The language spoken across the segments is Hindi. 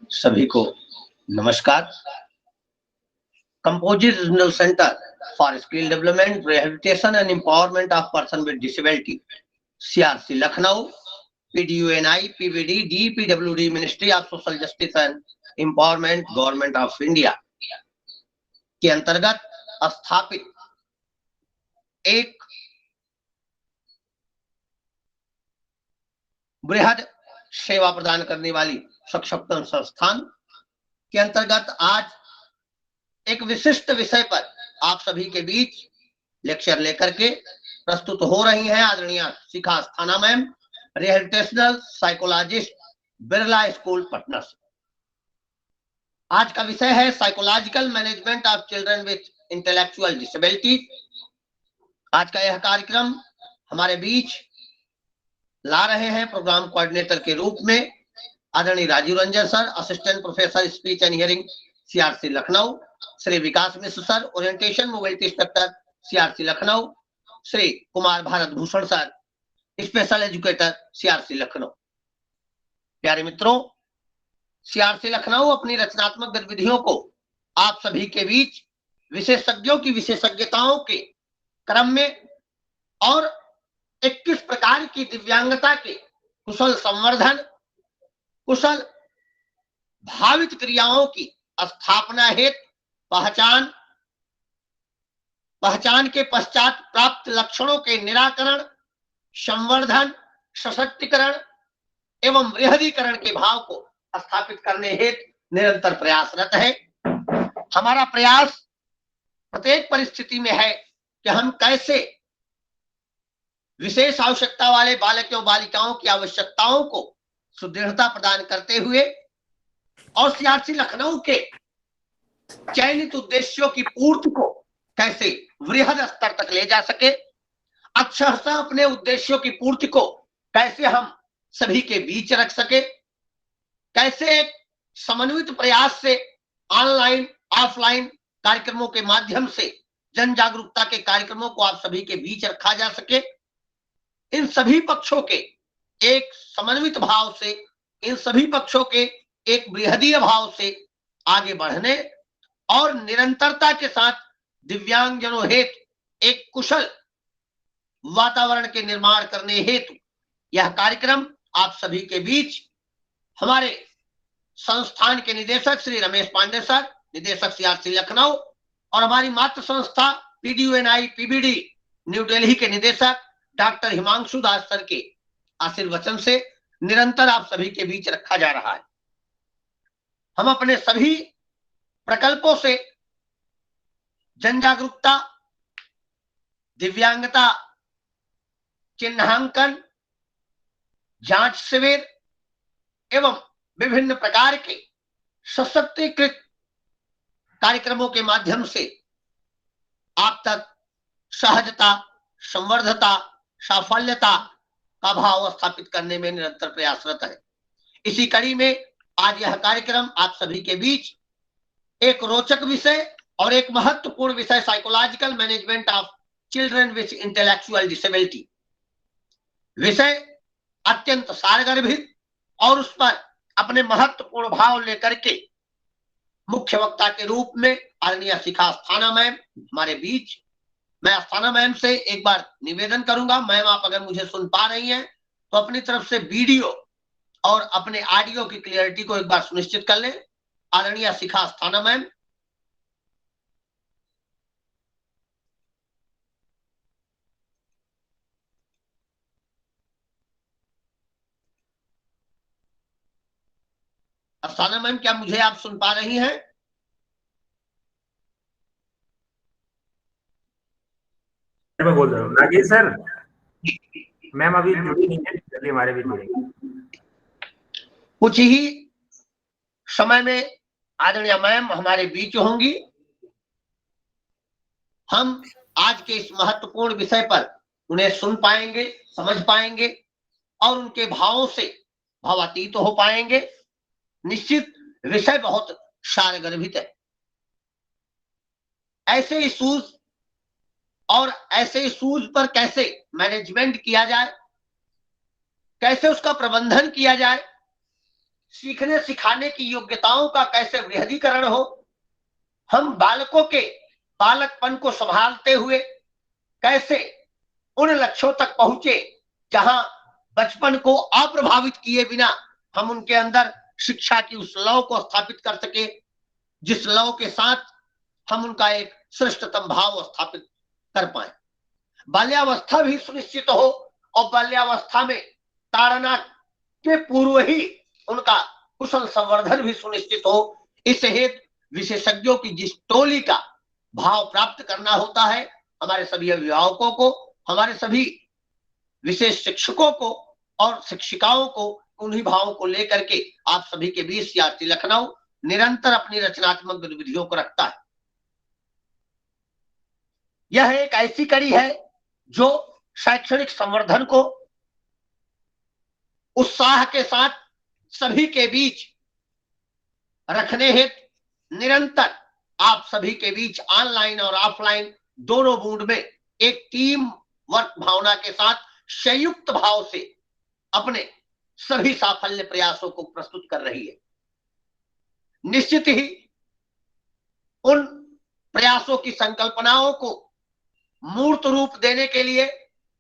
सभी को नमस्कार। Composite regional centre for skill development, rehabilitation and empowerment of person with disability, CRC Lucknow, PDUNI, PVD, DPWD, ministry of social justice and empowerment, government of India के अंतर्गत स्थापित एक बृहद सेवा प्रदान करने वाली सशक्तन संस्थान के अंतर्गत आज एक विशिष्ट विषय पर आप सभी के बीच लेक्चर लेकर के प्रस्तुत हो रही हैं आदरणीय Shikha Asthana ma'am, rehabilitational psychologist, Birla school Patna से। आज का विषय है psychological management of children with intellectual disability. आज का यह कार्यक्रम हमारे बीच ला रहे हैं प्रोग्राम कोऑर्डिनेटर के रूप में आदरणीय Rajiv Ranjan sir, assistant professor speech and hearing, CRC Lucknow, Shri Vikas Mishra sir, orientation mobility instructor, CRC Lucknow, Shri Kumar Bharat Bhushan sir, special educator, CRC Lucknow. प्यारे मित्रों, सीआरसी लखनऊ अपनी रचनात्मक गतिविधियों को आप सभी के बीच विशेषज्ञों की विशेषज्ञताओं के क्रम में और 21 प्रकार की दिव्यांगता के कुशल संवर्धन, कुशल भावित क्रियाओं की स्थापना हेतु पहचान के पश्चात प्राप्त लक्षणों के निराकरण, संवर्धन, सशक्तिकरण एवं बृहदीकरण के भाव को स्थापित करने हेतु निरंतर प्रयासरत है। हमारा प्रयास प्रत्येक परिस्थिति में है कि हम कैसे विशेष आवश्यकता वाले बालकों बालिकाओं की आवश्यकताओं को सुदृढ़ता प्रदान करते हुए और सीआरसी लखनऊ के चयनित उद्देश्यों की पूर्ति को कैसे वृहद स्तर तक ले जा सके, अक्षरशः अपने उद्देश्यों की पूर्ति को कैसे हम सभी के बीच रख सके, कैसे एक समन्वित प्रयास से ऑनलाइन ऑफलाइन कार्यक्रमों के माध्यम से जन जागरूकता के कार्यक्रमों को आप सभी के बीच रखा जा सके। इन सभी पक्षों के एक समन्वित भाव से, इन सभी पक्षों के एक बृहदीय भाव से आगे बढ़ने और निरंतरता के साथ दिव्यांगजनों हेतु एक कुशल वातावरण के निर्माण करने हेतु यह कार्यक्रम आप सभी के बीच हमारे संस्थान के निदेशक श्री रमेश पांडे सर, निदेशक सीआरसी लखनऊ, और हमारी मातृ संस्था पीडीयूएनआई पीबीडी न्यू दिल्ली के निदेशक डॉक्टर हिमांशु दास सर के आशीर्वचन से निरंतर आप सभी के बीच रखा जा रहा है। हम अपने सभी प्रकल्पों से जन जागरूकता, दिव्यांगता चिन्हांकन, जांच शिविर एवं विभिन्न प्रकार के सशक्तिकृत कार्यक्रमों के माध्यम से आप तक सहजता, संवर्धता, साफल्यता का भाव स्थापित करने में निरंतर प्रयासरत है। इसी कड़ी में आज यह कार्यक्रम आप सभी के बीच एक रोचक विषय और एक महत्वपूर्ण विषय psychological management of children with intellectual disability विषय अत्यंत सारगर्भित और उस पर अपने महत्वपूर्ण भाव लेकर के मुख्य वक्ता के रूप में आदरणीय शिखा अस्थाना मैम हमारे बीच। मैं अस्थाना मैम से एक बार निवेदन करूंगा, मैम आप अगर मुझे सुन पा रही हैं तो अपनी तरफ से वीडियो और अपने ऑडियो की क्लियरिटी को एक बार सुनिश्चित कर लें। आदरणीय शिखा अस्थाना मैम। अस्थाना मैम, क्या मुझे आप सुन पा रही हैं? मैं बोल रहा हूँ राजेश सर, मैम अभी जुड़ी नहीं है, जल्दी हमारे भी जुड़ेंगे। कुछ ही समय में आदरणीय मैम हमारे बीच होंगी। हम आज के इस महत्वपूर्ण विषय पर उन्हें सुन पाएंगे, समझ पाएंगे और उनके भावों से भावातीत हो पाएंगे। निश्चित विषय बहुत सारगर्भित है। ऐसे इश्यूज और ऐसे इश्यूज पर कैसे मैनेजमेंट किया जाए, कैसे उसका प्रबंधन किया जाए, सीखने सिखाने की योग्यताओं का कैसे वृहदीकरण हो, हम बालकों के बालकपन को संभालते हुए कैसे उन लक्ष्यों तक पहुंचे जहां बचपन को अप्रभावित किए बिना हम उनके अंदर शिक्षा की उस लौ को स्थापित कर सके, जिस लौ के साथ हम उनका एक श्रेष्ठतम भाव स्थापित कर पाए। बाल्यावस्था भी सुनिश्चित हो और बाल्यावस्था में ताड़ना के पूर्व ही उनका कुशल संवर्धन भी सुनिश्चित हो। इस हेतु विशेषज्ञों की जिस टोली का भाव प्राप्त करना होता है, हमारे सभी अभिभावकों को, हमारे सभी विशेष शिक्षकों को और शिक्षिकाओं को उन्हीं भावों को लेकर के आप सभी के बीच सीआरसी लखनऊ निरंतर अपनी रचनात्मक गतिविधियों को रखता है। यह एक ऐसी कड़ी है जो शैक्षणिक संवर्धन को उत्साह के साथ सभी के बीच रखने हेतु निरंतर आप सभी के बीच ऑनलाइन और ऑफलाइन दोनों मोड में एक टीम वर्क भावना के साथ संयुक्त भाव से अपने सभी साफल्य प्रयासों को प्रस्तुत कर रही है। निश्चित ही उन प्रयासों की संकल्पनाओं को मूर्त रूप देने के लिए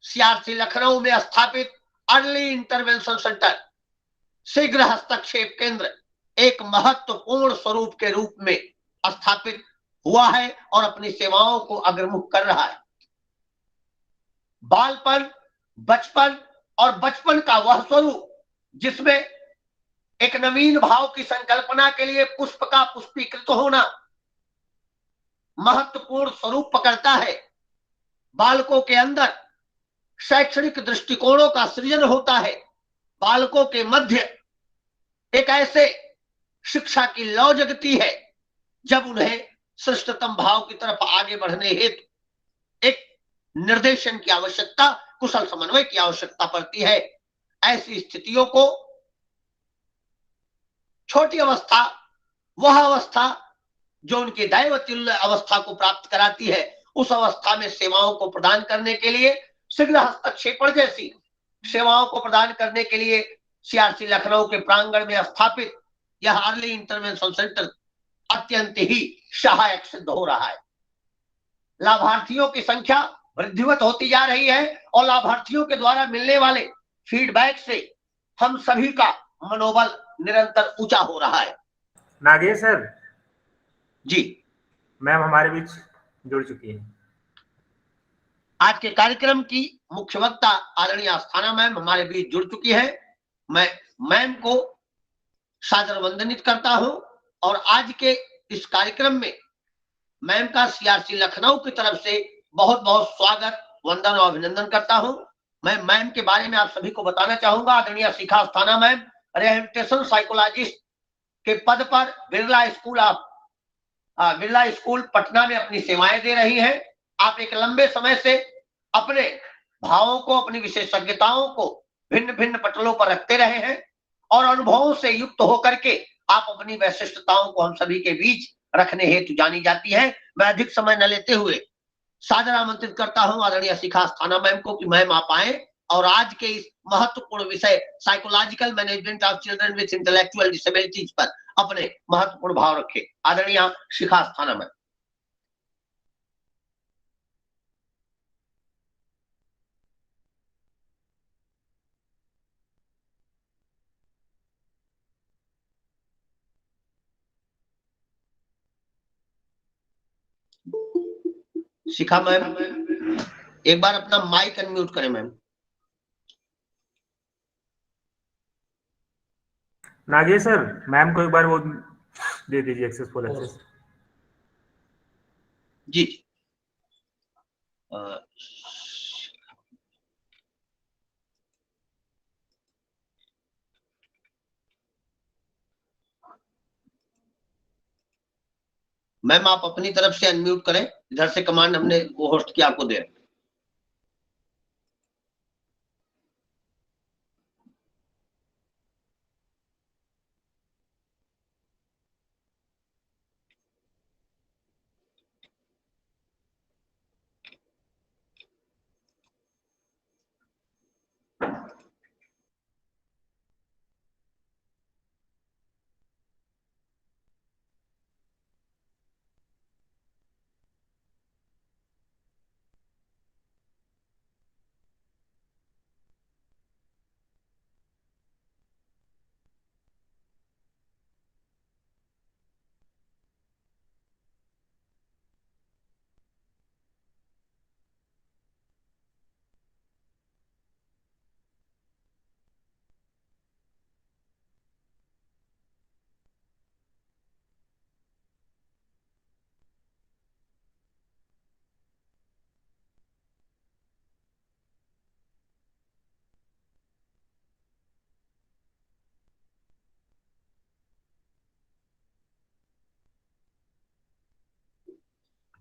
सीआरसी लखनऊ में स्थापित अर्ली इंटरवेंशन सेंटर शीघ्र हस्तक्षेप केंद्र एक महत्वपूर्ण स्वरूप के रूप में स्थापित हुआ है और अपनी सेवाओं को अग्रमुख कर रहा है। बालपन, बचपन और बचपन का वह स्वरूप जिसमें एक नवीन भाव की संकल्पना के लिए पुष्प का पुष्पीकृत होना महत्वपूर्ण स्वरूप पकड़ता है। बालकों के अंदर शैक्षणिक दृष्टिकोणों का सृजन होता है। बालकों के मध्य एक ऐसे शिक्षा की लौ जगती है जब उन्हें श्रेष्ठतम भाव की तरफ आगे बढ़ने हेतु एक निर्देशन की आवश्यकता, कुशल समन्वय की आवश्यकता पड़ती है। ऐसी स्थितियों को छोटी अवस्था, वह अवस्था जो उनकी दैवतुल्य अवस्था को प्राप्त कराती है, उस अवस्था में सेवाओं को प्रदान करने के लिए शीघ्र हस्तक्षेपण जैसी सेवाओं को प्रदान करने के लिए सीआरसी लखनऊ के प्रांगण में स्थापित यह अर्ली इंटरवेंशन सेंटर अत्यंत ही सहायक सिद्ध हो रहा है। लाभार्थियों की संख्या वृद्धिवत होती जा रही है और लाभार्थियों के द्वारा मिलने वाले फीडबैक से हम सभी का मनोबल निरंतर ऊंचा हो रहा है। नागेश सर जी, मैम हमारे बीच जुड़ चुकी है। आज के कार्यक्रम की मुख्य वक्ता आदरणीय आस्थाना मैम हमारे बीच जुड़ चुकी है। मैं मैम को सादर वंदनित करता हूं और आज के इस कार्यक्रम में मैम का सीआरसी लखनऊ की तरफ से बहुत बहुत स्वागत, वंदन और अभिनंदन करता हूं। मैं मैम के बारे में आप सभी को बताना चाहूंगा। आदरणीय Shikha Asthana ma'am rehabilitation psychologist के पद पर बिरला स्कूल पटना में अपनी सेवाएं दे रही हैं। आप एक लंबे समय से अपने भावों को, अपनी विशेषज्ञताओं को भिन्न भिन्न पटलों पर रखते रहे हैं और अनुभवों से युक्त होकर के आप अपनी विशिष्टताओं को हम सभी के बीच रखने हेतु जानी जाती है। मैं अधिक समय न लेते हुए सादर आमंत्रित करता हूं आदरणीय शिखा अस्थाना मैम को कि मैम आप आए और आज के इस महत्वपूर्ण विषय psychological management of children with intellectual disabilities पर अपने महत्वपूर्ण भाव रखे। आदरणीय शिखा अस्थाना मैम। शिखा मैम एक बार अपना माइक अनम्यूट करें मैम। नागेश सर मैम को एक बार वो दे दीजिए एक्सेस, फुल एक्सेस। जी मैम आप अपनी तरफ से अनम्यूट करें, इधर से कमांड हमने वो होस्ट किया आपको दे।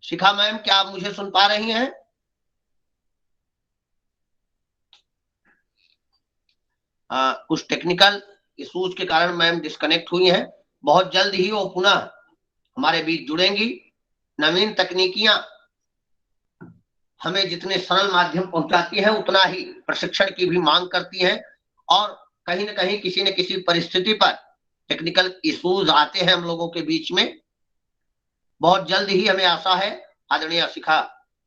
शिखा मैम, क्या आप मुझे सुन पा रही हैं? कुछ टेक्निकल इश्यूज के कारण मैम डिस्कनेक्ट हुई हैं। बहुत जल्द ही वो पुनः हमारे बीच जुड़ेंगी। नवीन तकनीकियां हमें जितने सरल माध्यम पहुंचाती है उतना ही प्रशिक्षण की भी मांग करती है, और कहीं न कहीं किसी न किसी परिस्थिति पर टेक्निकल इश्यूज आते हैं हम लोगों के बीच में। बहुत जल्द ही हमें आशा है आदरणीय शिखा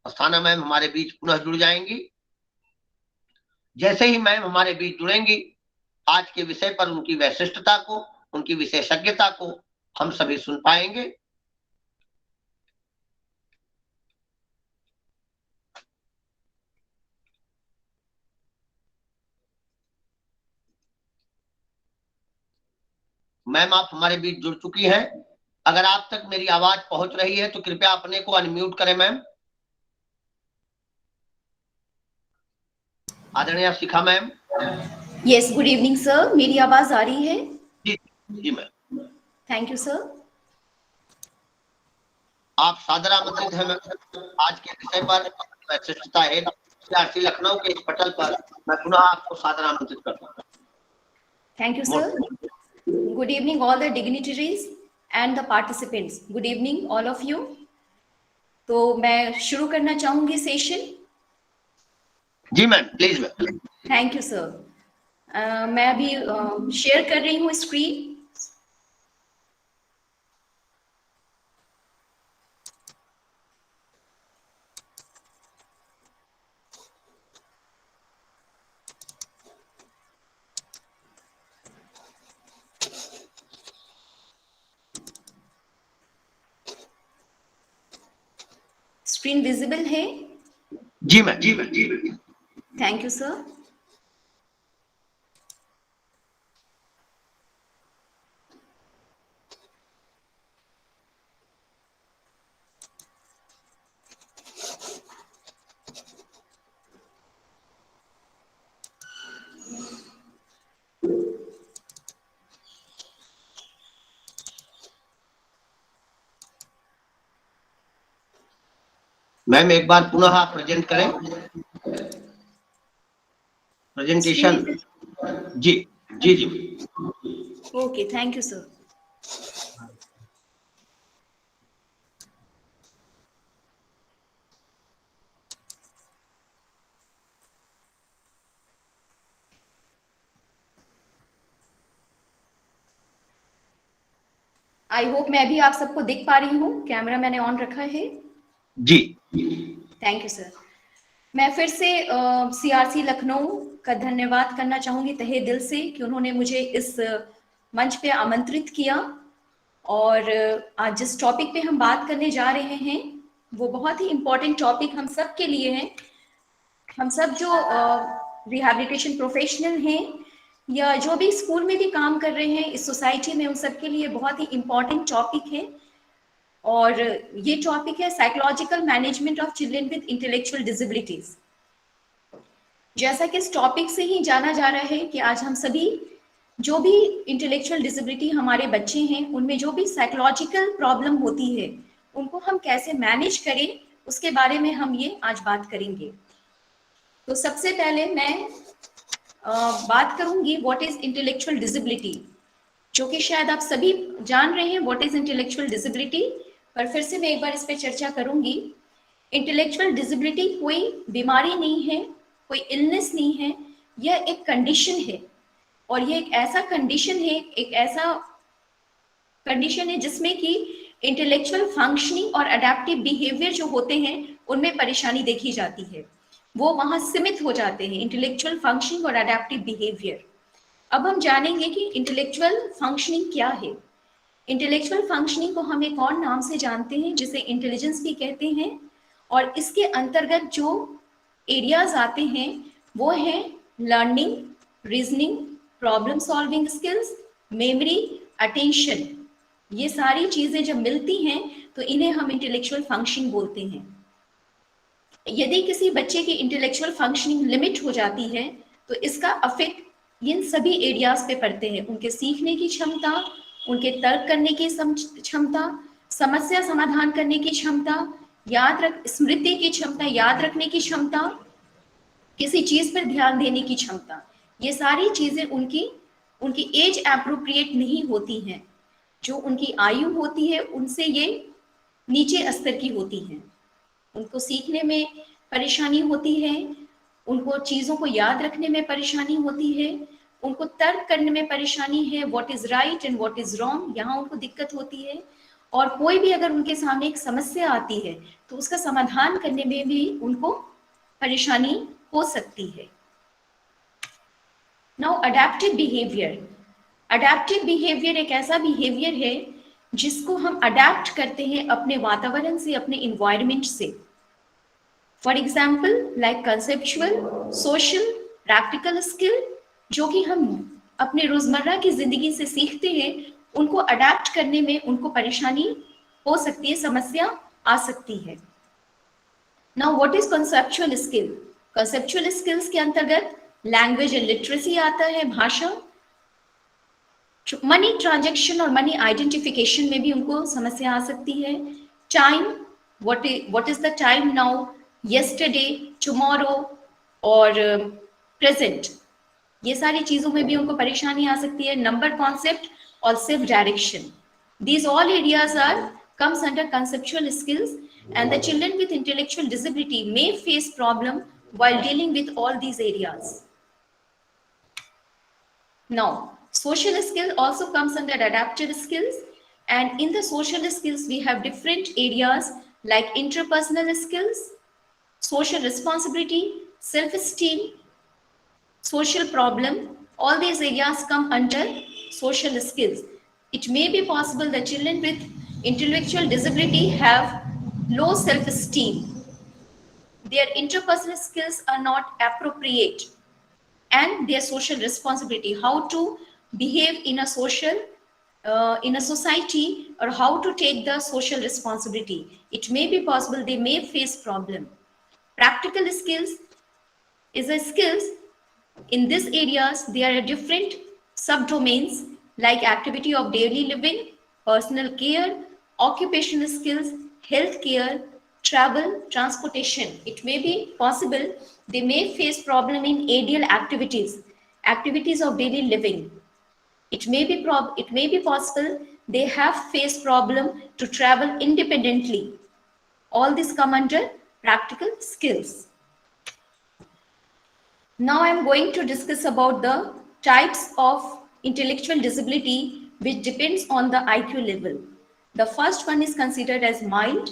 अस्थाना मैम हमारे बीच पुनः जुड़ जाएंगी। जैसे ही मैम हमारे बीच जुड़ेंगी, आज के विषय पर उनकी वैशिष्टता को, उनकी विशेषज्ञता को हम सभी सुन पाएंगे। मैम आप हमारे बीच जुड़ चुकी हैं। अगर आप तक मेरी आवाज पहुंच रही है तो कृपया अपने को अनम्यूट करें मैम। आदरणीय Shikha ma'am. Yes, good evening sir, मेरी आवाज आ रही है? जी जी मैम। Thank you sir. आप सादर आमंत्रित हैं मैम। आज के विषय पर वैशिष्टता है सीआरसी लखनऊ के इस पटल पर मैं पुनः आपको सादर आमंत्रित करता हूँ। Thank you sir. Good evening all the dignitaries and the participants. Good evening all of you. तो मैं शुरू करना चाहूंगी सेशन। जी ma'am, please ma'am. Thank you sir. मैं अभी शेयर कर रही हूँ स्क्रीन। स्क्रीन विजिबल है? जी मैम, जी मैम, जी ma'am. Thank you sir. Ma'am एक बार पुनः आप प्रेजेंट करें प्रेजेंटेशन। जी जी जी। Okay, thank you sir. I hope मैं भी आप सबको दिख पा रही हूँ। कैमरा मैंने ऑन रखा है। जी। Thank you sir. मैं फिर से सीआरसी लखनऊ का धन्यवाद करना चाहूंगी तहे दिल से कि उन्होंने मुझे इस मंच पे आमंत्रित किया। और आज जिस टॉपिक पे हम बात करने जा रहे हैं वो बहुत ही इम्पोर्टेंट टॉपिक हम सब के लिए है। हम सब जो रिहैबिलिटेशन प्रोफेशनल हैं या जो भी स्कूल में भी काम कर रहे हैं इस सोसाइटी में, उन सब के लिए बहुत ही इम्पोर्टेंट टॉपिक है। और ये टॉपिक है psychological management of children with intellectual disabilities. जैसा कि इस टॉपिक से ही जाना जा रहा है कि आज हम सभी जो भी इंटेलेक्चुअल डिसेबिलिटी हमारे बच्चे हैं उनमें जो भी साइकोलॉजिकल प्रॉब्लम होती है उनको हम कैसे मैनेज करें उसके बारे में हम ये आज बात करेंगे। तो सबसे पहले मैं बात करूंगी व्हाट इज इंटेलेक्चुअल डिसेबिलिटी, जो कि शायद आप सभी जान रहे हैं व्हाट इज इंटेलेक्चुअल डिसेबिलिटी, पर फिर से मैं एक बार इस पर चर्चा करूंगी। इंटेलेक्चुअल डिसेबिलिटी कोई बीमारी नहीं है, कोई इलनेस नहीं है, यह एक कंडीशन है। और ये एक ऐसा कंडीशन है, एक ऐसा कंडीशन है जिसमें कि इंटेलेक्चुअल फंक्शनिंग और अडेप्टिव बिहेवियर जो होते हैं उनमें परेशानी देखी जाती है, वो वहां सीमित हो जाते हैं, इंटेलेक्चुअल फंक्शनिंग और अडेप्टिव बिहेवियर। अब हम जानेंगे कि इंटेलेक्चुअल फंक्शनिंग क्या है। इंटेलेक्चुअल फंक्शनिंग को हम एक और नाम से जानते हैं जिसे इंटेलिजेंस भी कहते हैं। और इसके अंतर्गत जो एरियाज आते हैं वो हैं learning, reasoning, problem solving skills, memory, attention. ये सारी चीजें जब मिलती हैं तो इन्हें हम इंटेलेक्चुअल फंक्शनिंग बोलते हैं। यदि किसी बच्चे की इंटेलेक्चुअल फंक्शनिंग लिमिट हो जाती है तो इसका अफेक्ट इन सभी एरियाज पे पड़ते हैं, उनके सीखने की क्षमता, उनके तर्क करने की क्षमता, समस्या समाधान करने की क्षमता, स्मृति की क्षमता, याद रखने की क्षमता, किसी चीज पर ध्यान देने की क्षमता, ये सारी चीजें उनकी एज एप्रोप्रिएट नहीं होती हैं। जो उनकी आयु होती है उनसे ये नीचे स्तर की होती हैं। उनको सीखने में परेशानी होती है, उनको चीजों को याद रखने में परेशानी होती है, उनको तर्क करने में परेशानी है, what is right and what is wrong, यहाँ उनको दिक्कत होती है। और कोई भी अगर उनके सामने एक समस्या आती है तो उसका समाधान करने में भी उनको परेशानी हो सकती है। Now adaptive behaviour. Adaptive behaviour एक ऐसा बिहेवियर है जिसको हम अडेप्ट करते हैं अपने वातावरण से, अपने इन्वायरमेंट से। For example like conceptual, social, practical skill, जो कि हम अपने रोजमर्रा की जिंदगी से सीखते हैं, उनको अडेप्ट करने में उनको परेशानी हो सकती है, समस्या आ सकती है। Now what is conceptual skill? Conceptual skills के अंतर्गत लैंग्वेज एंड लिटरेसी आता है, भाषा। मनी ट्रांजैक्शन और मनी आइडेंटिफिकेशन में भी उनको समस्या आ सकती है। Time, what is the time now, yesterday, tomorrow और प्रेजेंट, ये सारी चीजों में भी उनको परेशानी आ सकती है। नंबर कॉन्सेप्ट और self direction, these all areas are comes under conceptual skills, and the children with intellectual disability may face problem while dealing with all these areas. Now social skill also comes under adaptive skills, and in the social skills we have different areas like interpersonal skills, social responsibility, self-esteem, social problem. All these areas come under social skills. It may be possible that children with intellectual disability have low self-esteem. Their interpersonal skills are not appropriate, and their social responsibility, how to behave in a society, or how to take the social responsibility. It may be possible they may face problem. Practical skills is a skills. In these areas, there are different subdomains like activity of daily living, personal care, occupational skills, health care, travel, transportation. It may be possible they may face problem in ADL activities of daily living. It may be possible they have faced problem to travel independently. All this come under practical skills. Now I am going to discuss about the types of intellectual disability which depends on the IQ level. The first one is considered as mild.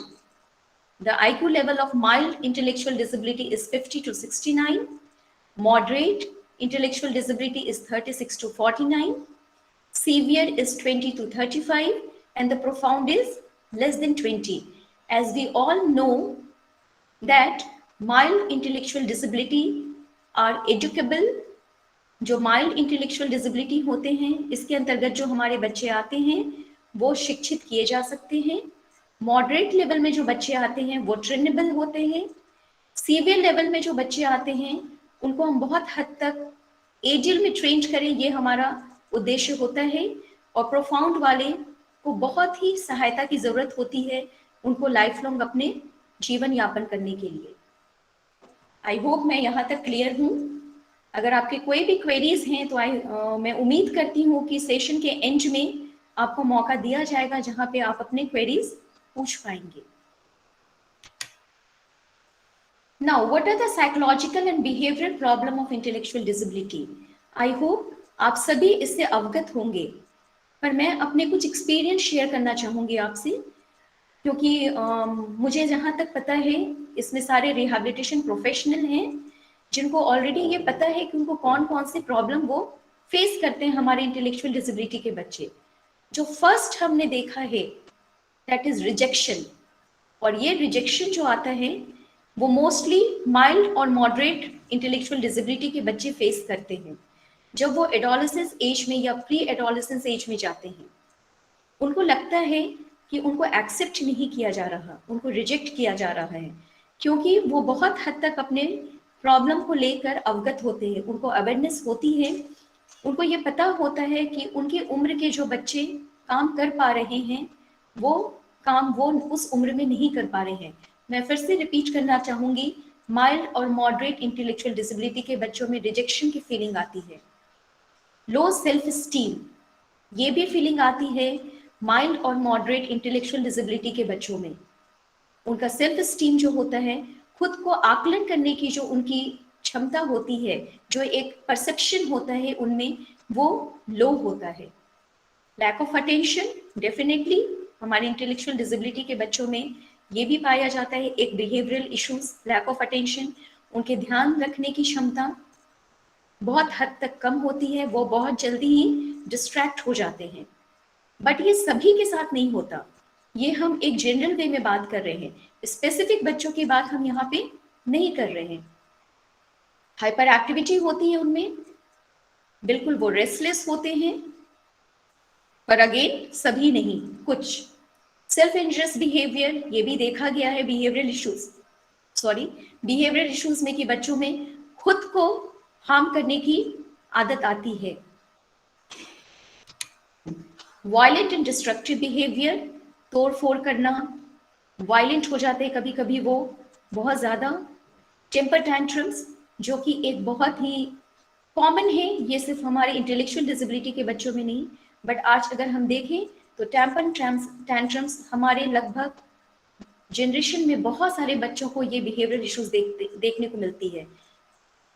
The IQ level of mild intellectual disability is 50 to 69. Moderate intellectual disability is 36 to 49. Severe is 20 to 35, and the profound is less than 20. As we all know that mild intellectual disability are educable. जो mild intellectual disability होते हैं, इसके अंतर्गत जो हमारे बच्चे आते हैं वो शिक्षित किए जा सकते हैं। मॉडरेट लेवल में जो बच्चे आते हैं वो ट्रेनेबल होते हैं। सीवियर लेवल में जो बच्चे आते हैं उनको हम बहुत हद तक एजिल में ट्रेन करें, ये हमारा उद्देश्य होता है। और प्रोफाउंड वाले को बहुत ही सहायता की जरूरत होती है उनको लाइफ लॉन्ग अपने जीवन यापन करने के लिए। आई होप मैं यहाँ तक क्लियर हूँ। अगर आपके कोई भी क्वेरीज हैं तो मैं उम्मीद करती हूँ कि सेशन के एंड में आपको मौका दिया जाएगा जहाँ पे आप अपने क्वेरीज पूछ पाएंगे। Now, what are the psychological and behavioral problem of intellectual disability? I hope आप सभी इससे अवगत होंगे, पर मैं अपने कुछ एक्सपीरियंस शेयर करना चाहूंगी आपसे, क्योंकि मुझे जहाँ तक पता है इसमें सारे रिहैबिलिटेशन प्रोफेशनल हैं जिनको ऑलरेडी ये पता है कि उनको कौन कौन से प्रॉब्लम वो फेस करते हैं हमारे इंटेलेक्चुअल डिसेबिलिटी के बच्चे। जो फर्स्ट हमने देखा है दैट इज रिजेक्शन, और ये रिजेक्शन जो आता है वो मोस्टली माइल्ड और मॉडरेट इंटेलेक्चुअल डिसेबिलिटी के बच्चे फेस करते हैं। जब वो एडोलेसेंस एज में या प्री एडोलेसेंस एज में जाते हैं, उनको लगता है कि उनको एक्सेप्ट नहीं किया जा रहा, उनको रिजेक्ट किया जा रहा है, क्योंकि वो बहुत हद तक अपने प्रॉब्लम को लेकर अवगत होते हैं, उनको अवेयरनेस होती है, उनको ये पता होता है कि उनकी उम्र के जो बच्चे काम कर पा रहे हैं वो काम वो उस उम्र में नहीं कर पा रहे हैं। मैं फिर से रिपीट करना चाहूंगी, माइल्ड और मॉडरेट इंटेलेक्चुअल डिसेबिलिटी के बच्चों में रिजेक्शन की फीलिंग आती है, लो सेल्फ स्टीम, ये भी फीलिंग आती है माइल्ड और मॉडरेट इंटेलेक्चुअल डिसेबिलिटी के बच्चों में। उनका सेल्फ स्टीम जो होता है, खुद को आकलन करने की जो उनकी क्षमता होती है, जो एक परसेप्शन होता है उनमें, वो लो होता है। लैक ऑफ अटेंशन, डेफिनेटली हमारे इंटेलेक्चुअल डिसेबिलिटी के बच्चों में ये भी पाया जाता है, एक behavioural issues, lack of attention, उनके ध्यान रखने की क्षमता बहुत हद तक कम होती है, वो बहुत जल्दी ही डिस्ट्रैक्ट हो जाते हैं। बट ये सभी के साथ नहीं होता, ये हम एक जनरल वे में बात कर रहे हैं, स्पेसिफिक बच्चों की बात हम यहाँ पे नहीं कर रहे हैं। हाइपर एक्टिविटी होती है उनमें, बिल्कुल वो रेस्टलेस होते हैं, पर अगेन सभी नहीं, कुछ सेल्फ इंटरेस्ट बिहेवियर, ये भी देखा गया है बिहेवियरल इश्यूज में कि बच्चों में खुद को हार्म करने की आदत आती है। वायलेंट एंड डिस्ट्रक्टिव बिहेवियर, तोड़ फोड़ करना, वायलेंट हो जाते हैं कभी कभी वो बहुत ज्यादा। टेम्पर टैंट्रम्स, जो कि एक बहुत ही कॉमन है, ये सिर्फ हमारे इंटेलेक्चुअल डिसेबिलिटी के बच्चों में नहीं, बट आज अगर हम देखें तो टेम्पर टैंट्रम्स हमारे लगभग जनरेशन में बहुत सारे बच्चों को ये बिहेवियरल इश्यूज देखने को मिलती है।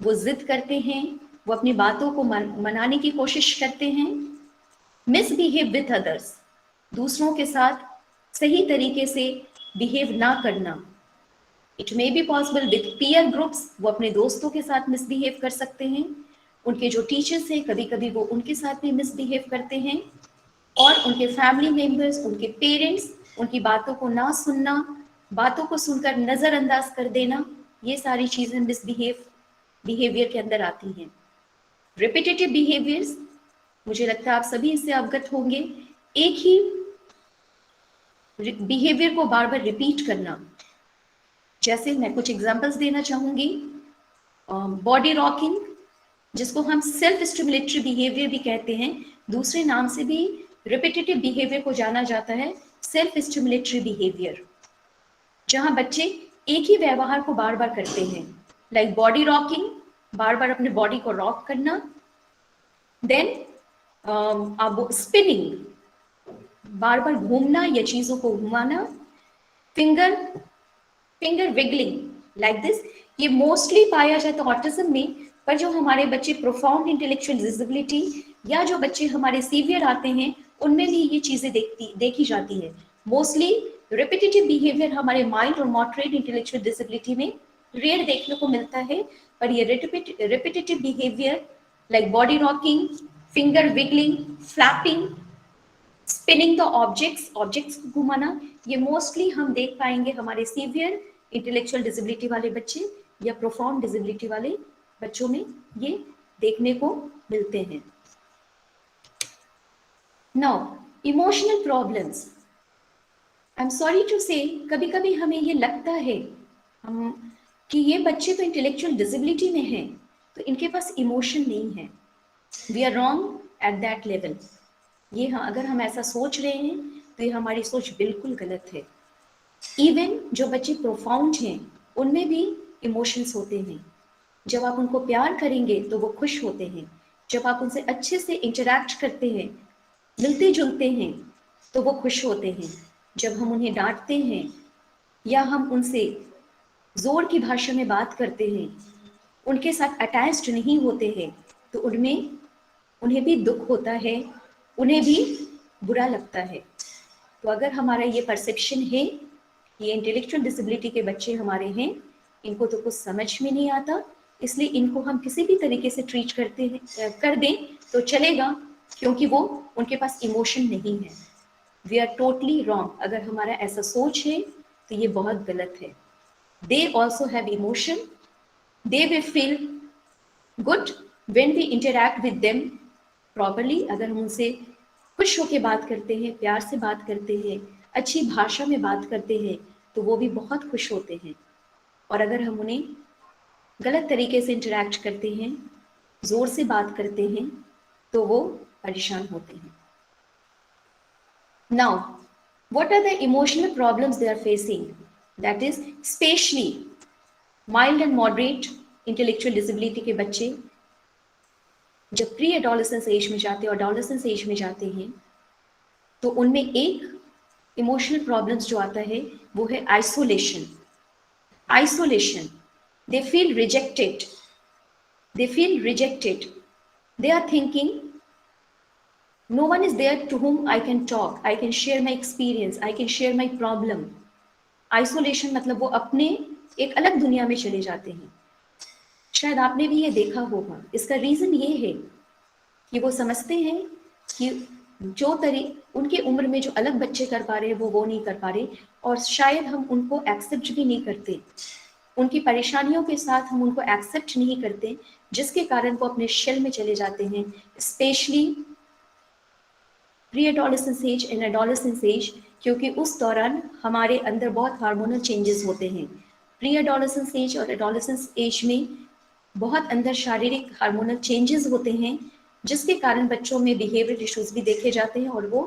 वो जिद करते हैं, वो अपनी बातों को मनाने की कोशिश करते हैं, मिसबिहेव विथ अदर्स, दूसरों के साथ सही तरीके से बिहेव ना करना। It may be possible with peer groups, वो अपने दोस्तों के साथ मिसबिहेव कर सकते हैं, उनके जो टीचर्स हैं कभी कभी वो उनके साथ भी मिसबिहेव करते हैं, और उनके फैमिली मेंबर्स, उनके पेरेंट्स, उनकी बातों को ना सुनना, बातों को सुनकर नजरअंदाज कर देना, ये सारी चीजें बिहेवियर के अंदर आती हैं। रिपीटेटिव बिहेवियर्स, मुझे लगता है आप सभी इससे अवगत होंगे, एक ही बिहेवियर को बार बार रिपीट करना। जैसे मैं कुछ एग्जांपल्स देना चाहूंगी, बॉडी रॉकिंग, जिसको हम सेल्फ स्टिमुलेटरी बिहेवियर भी कहते हैं, दूसरे नाम से भी रिपीटेटिव बिहेवियर को जाना जाता है सेल्फ स्टिमुलेटरी बिहेवियर, जहां बच्चे एक ही व्यवहार को बार बार करते हैं, लाइक बॉडी रॉकिंग, बार बार अपने बॉडी को रॉक करना, देन स्पिनिंग, बार बार घूमना या चीजों को घुमाना, फिंगर विगलिंग लाइक दिस, ये मोस्टली पाया जाता है ऑटिज्म में, पर जो हमारे बच्चे प्रोफाउंड इंटेलेक्चुअल डिसेबिलिटी या जो बच्चे हमारे सीवियर आते हैं, उनमें भी ये चीजें देखी जाती है। मोस्टली रिपीटेटिव बिहेवियर हमारे माइल्ड और मॉडरेट इंटेलेक्चुअल डिसेबिलिटी में रेयर देखने को मिलता है, पर ये repetitive behaviour like body rocking, finger wiggling, flapping, spinning the objects को घुमाना, ये मोस्टली हम देख पाएंगे हमारे सीवियर इंटेलेक्चुअल डिसेबिलिटी वाले बच्चे या प्रोफाउंड डिसेबिलिटी वाले बच्चों में ये देखने को मिलते हैं। Now emotional problems, I am sorry to say, कभी कभी हमें ये लगता है कि ये बच्चे तो इंटेलेक्चुअल डिसेबिलिटी में हैं, तो इनके पास इमोशन नहीं है। We are wrong at that level. ये हाँ, अगर हम ऐसा सोच रहे हैं तो ये हमारी सोच बिल्कुल गलत है। इवन जो बच्चे प्रोफाउंड हैं, उनमें भी इमोशंस होते हैं। जब आप उनको प्यार करेंगे तो वो खुश होते हैं, जब आप उनसे अच्छे से इंटरैक्ट करते हैं, मिलते जुलते हैं, तो वो खुश होते हैं। जब हम उन्हें डांटते हैं या हम उनसे जोर की भाषा में बात करते हैं, उनके साथ अटैच्ड नहीं होते हैं, तो उन्हें भी दुख होता है, उन्हें भी बुरा लगता है। तो अगर हमारा ये परसेप्शन है, ये इंटेलेक्चुअल डिसेबिलिटी के बच्चे हमारे हैं, इनको तो कुछ समझ में नहीं आता, इसलिए इनको हम किसी भी तरीके से ट्रीट कर दें तो चलेगा, क्योंकि वो उनके पास इमोशन नहीं है। We are totally wrong. अगर हमारा ऐसा सोच है तो ये बहुत गलत है। They also have emotion, they will feel good when we interact with them properly. अगर हम उनसे खुश होकर बात करते हैं, प्यार से बात करते हैं, अच्छी भाषा में बात करते हैं, तो वो भी बहुत खुश होते हैं। और अगर हम उन्हें गलत तरीके से इंटरैक्ट करते हैं, जोर से बात करते हैं, तो वो परेशान होते हैं। Now what are the emotional problems they are facing? That is specially mild and moderate intellectual disability के बच्चे जब प्री एडोलेसेंस एज में जाते हैं और एडोलेसेंस एज में जाते हैं तो उनमें एक इमोशनल प्रॉब्लम्स जो आता है वो है isolation. Isolation. They feel rejected. They feel rejected. They are thinking, no one is there to whom I can talk. I can share my experience. I can share my problem. Isolation मतलब वो अपने एक अलग दुनिया में चले जाते हैं. शायद आपने भी ये देखा होगा. इसका रीजन ये है कि वो समझते हैं कि जो उनके उम्र में जो अलग बच्चे कर पा रहे हैं वो नहीं कर पा रहे, और शायद हम उनको एक्सेप्ट भी नहीं करते. उनकी परेशानियों के साथ हम उनको एक्सेप्ट नहीं करते, जिसके कारण वो अपने शेल में चले जाते हैं. Specially pre adolescence age and adolescence age, क्योंकि उस दौरान हमारे अंदर बहुत हार्मोनल चेंजेस होते हैं. प्री एडोलेसेंस एज और एडोलेसेंस एज में बहुत अंदर शारीरिक हार्मोनल चेंजेस होते हैं, जिसके कारण बच्चों में बिहेवियर इश्यूज भी देखे जाते हैं. और वो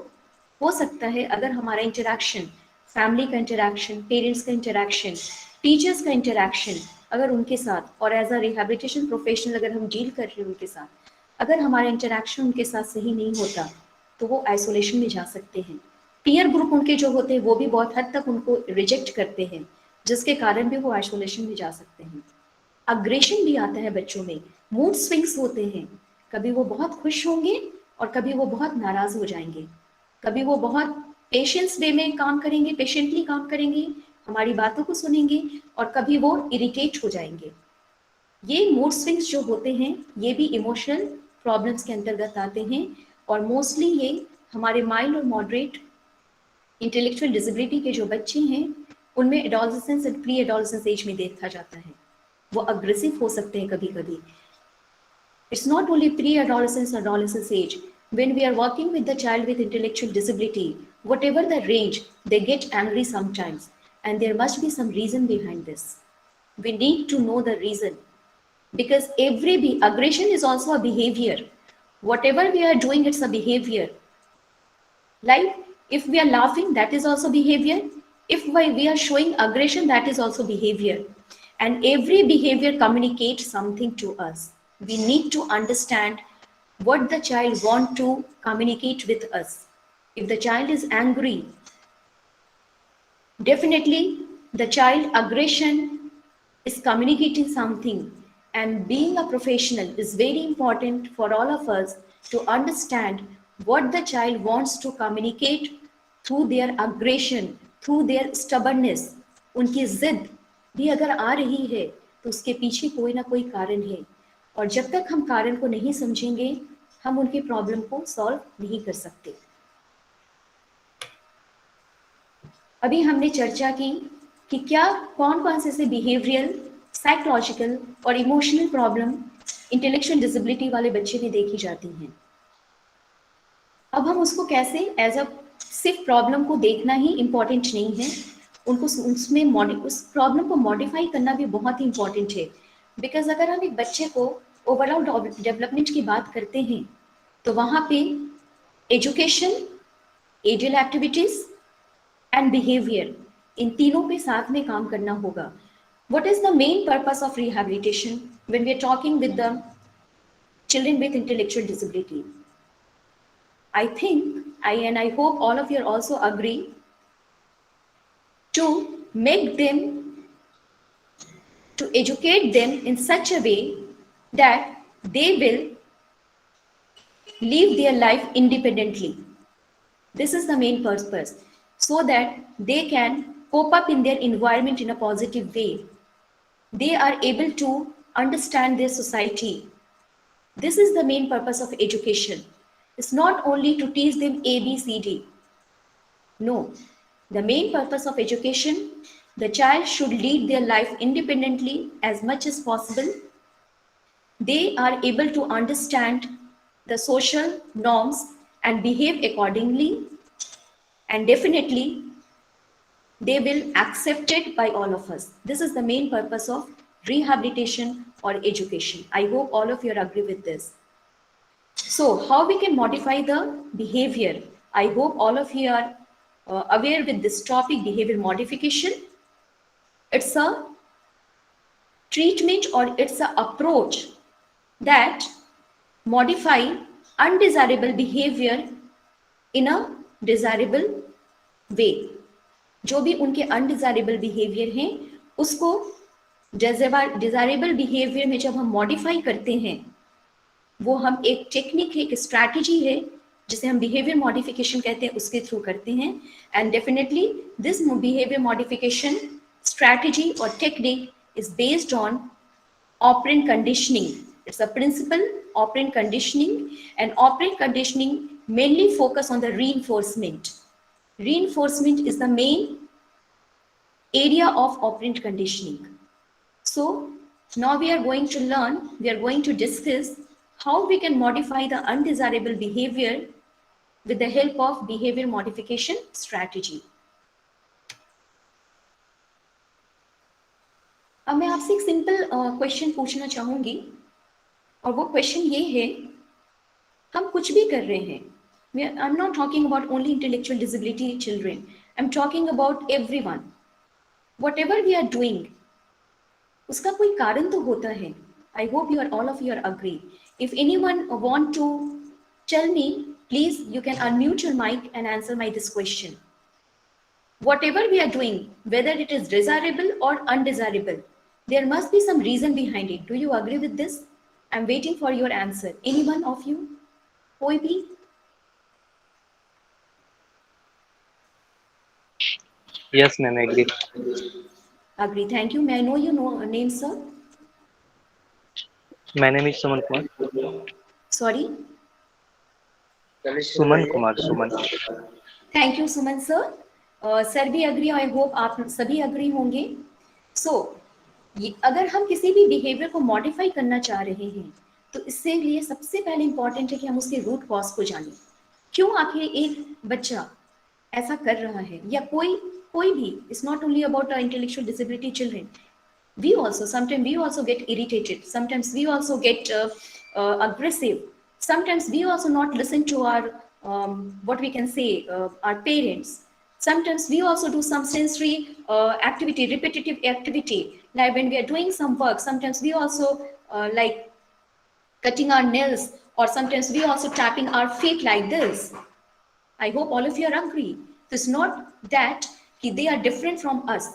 हो सकता है अगर हमारा इंटरैक्शन, फैमिली का इंटरैक्शन, पेरेंट्स का इंटरैक्शन, टीचर्स का इंटरैक्शन, अगर उनके साथ और एज अ रिहैबिलिटेशन प्रोफेशनल अगर हम डील कर रहे हैं उनके साथ, अगर हमारा इंटरैक्शन उनके साथ सही नहीं होता तो वो आइसोलेशन में जा सकते हैं. पीयर ग्रुप उनके जो होते हैं वो भी बहुत हद तक उनको रिजेक्ट करते हैं, जिसके कारण भी वो आइसोलेशन में जा सकते हैं. अग्रेशन भी आता है बच्चों में, मूड स्विंग्स होते हैं. कभी वो बहुत खुश होंगे और कभी वो बहुत नाराज हो जाएंगे. कभी वो बहुत पेशेंस वे में काम करेंगे, पेशेंटली काम करेंगे, हमारी बातों को सुनेंगे, और कभी वो इरिटेट हो जाएंगे. ये मूड स्विंग्स जो होते हैं ये भी इमोशनल प्रॉब्लम्स के अंतर्गत आते हैं, और मोस्टली ये हमारे माइल्ड और मॉडरेट इंटेलेक्चुअल डिसेबिलिटी के जो बच्चे हैं उनमें adolescence and pre adolescence age में देखा जाता है. वो अग्रेसिव हो सकते हैं कभी कभी. It's not only pre-adolescence or adolescence age. When we are working with the child with intellectual disability, whatever the range, they get angry sometimes. And there must be some reason behind this. We need to know the reason. Because aggression is also a behavior. Whatever we are doing, it's a behavior. Like if we are laughing, that is also behavior. If we are showing aggression, that is also behavior. And every behavior communicates something to us. We need to understand what the child wants to communicate with us. If the child is angry, definitely the child aggression is communicating something. And being a professional is very important for all of us to understand what the child wants to communicate through their aggression, through their stubbornness. उनकी जिद भी अगर आ रही है तो उसके पीछे कोई ना कोई कारण है, और जब तक हम कारण को नहीं समझेंगे हम उनके प्रॉब्लम को सॉल्व नहीं कर सकते. अभी हमने चर्चा की कि क्या कौन कौन से बिहेवियरल, साइकोलॉजिकल और इमोशनल प्रॉब्लम इंटेलेक्चुअल डिसेबिलिटी वाले बच्चे में देखी जाती हैं. अब हम उसको कैसे एज अ सिर्फ प्रॉब्लम को देखना ही इम्पॉर्टेंट नहीं है, उनको उसमें उस प्रॉब्लम को मॉडिफाई करना भी बहुत ही इम्पॉर्टेंट है. बिकॉज अगर हम एक बच्चे को ओवरऑल डेवलपमेंट की बात करते हैं तो वहाँ पे एजुकेशन, एडियल एक्टिविटीज एंड बिहेवियर, इन तीनों पे साथ में काम करना होगा. What is the main purpose of rehabilitation when we are talking with the children with intellectual disability? I think, I hope all of you also agree, to make them, to educate them in such a way that they will live their life independently. This is the main purpose, so that they can cope up in their environment in a positive way. They are able to understand their society. This is the main purpose of education. It's not only to teach them A, B, C, D. No, the main purpose of education, the child should lead their life independently as much as possible. They are able to understand the social norms and behave accordingly, and definitely they will accept it by all of us. This is the main purpose of rehabilitation or education. I hope all of you agree with this. So how we can modify the behavior? I hope all of you are aware with this topic, behavior modification. it's a treatment or it's a approach that modify undesirable behavior in a desirable way. जो भी उनके अनडिजायरेबल बिहेवियर हैं उसको डिजायरेबल बिहेवियर में जब हम मॉडिफाई करते हैं, वो हम एक टेक्निक है, एक स्ट्रैटेजी है जिसे हम बिहेवियर मॉडिफिकेशन कहते हैं, उसके थ्रू करते हैं. And definitely this behaviour modification strategy और technique is based on operant conditioning. It's a principle, operant conditioning, and operant conditioning mainly focus on the reinforcement. Reinforcement is the main area of operant conditioning. So now we are going to learn, we are going to discuss how we can modify the undesirable behavior with the help of behavior modification strategy. अब मैं आपसे एक सिंपल क्वेश्चन पूछना चाहूंगी, और वो क्वेश्चन ये है, हम कुछ भी कर रहे हैं, I am not talking about only intellectual disability children, I am talking about everyone. Whatever we are doing, उसका कोई कारण तो होता है. I hope you are all of you are agree. If anyone want to tell me, please you can unmute your mic and answer my this question. Whatever we are doing, whether it is desirable or undesirable, there must be some reason behind it. Do you agree with this? I'm waiting for your answer. Anyone of you? कोई भी? Yes, ma'am, I agree. Agree. Thank you. May I know your name, sir? My name is Suman Kumar. Sorry? Suman Kumar, Suman. Thank you, Suman sir. Sir भी अग्री, आई होप आप सभी अग्री होंगे. सो अगर हम किसी भी बिहेवियर को मॉडिफाई करना चाह रहे हैं तो इससे लिए सबसे पहले इंपॉर्टेंट है कि हम उसके रूट कॉज को जानें. क्यों आखिर एक बच्चा ऐसा कर रहा है, या कोई भी, it's not only about intellectual disability children. We also sometimes we also get irritated, sometimes we also get aggressive, sometimes we also not listen to our what we can say our parents. Sometimes we also do some sensory activity, repetitive activity, like when we are doing some work. Sometimes we also like cutting our nails, or sometimes we also tapping our feet like this. I hope all of you are agree. It's not that they are different from us.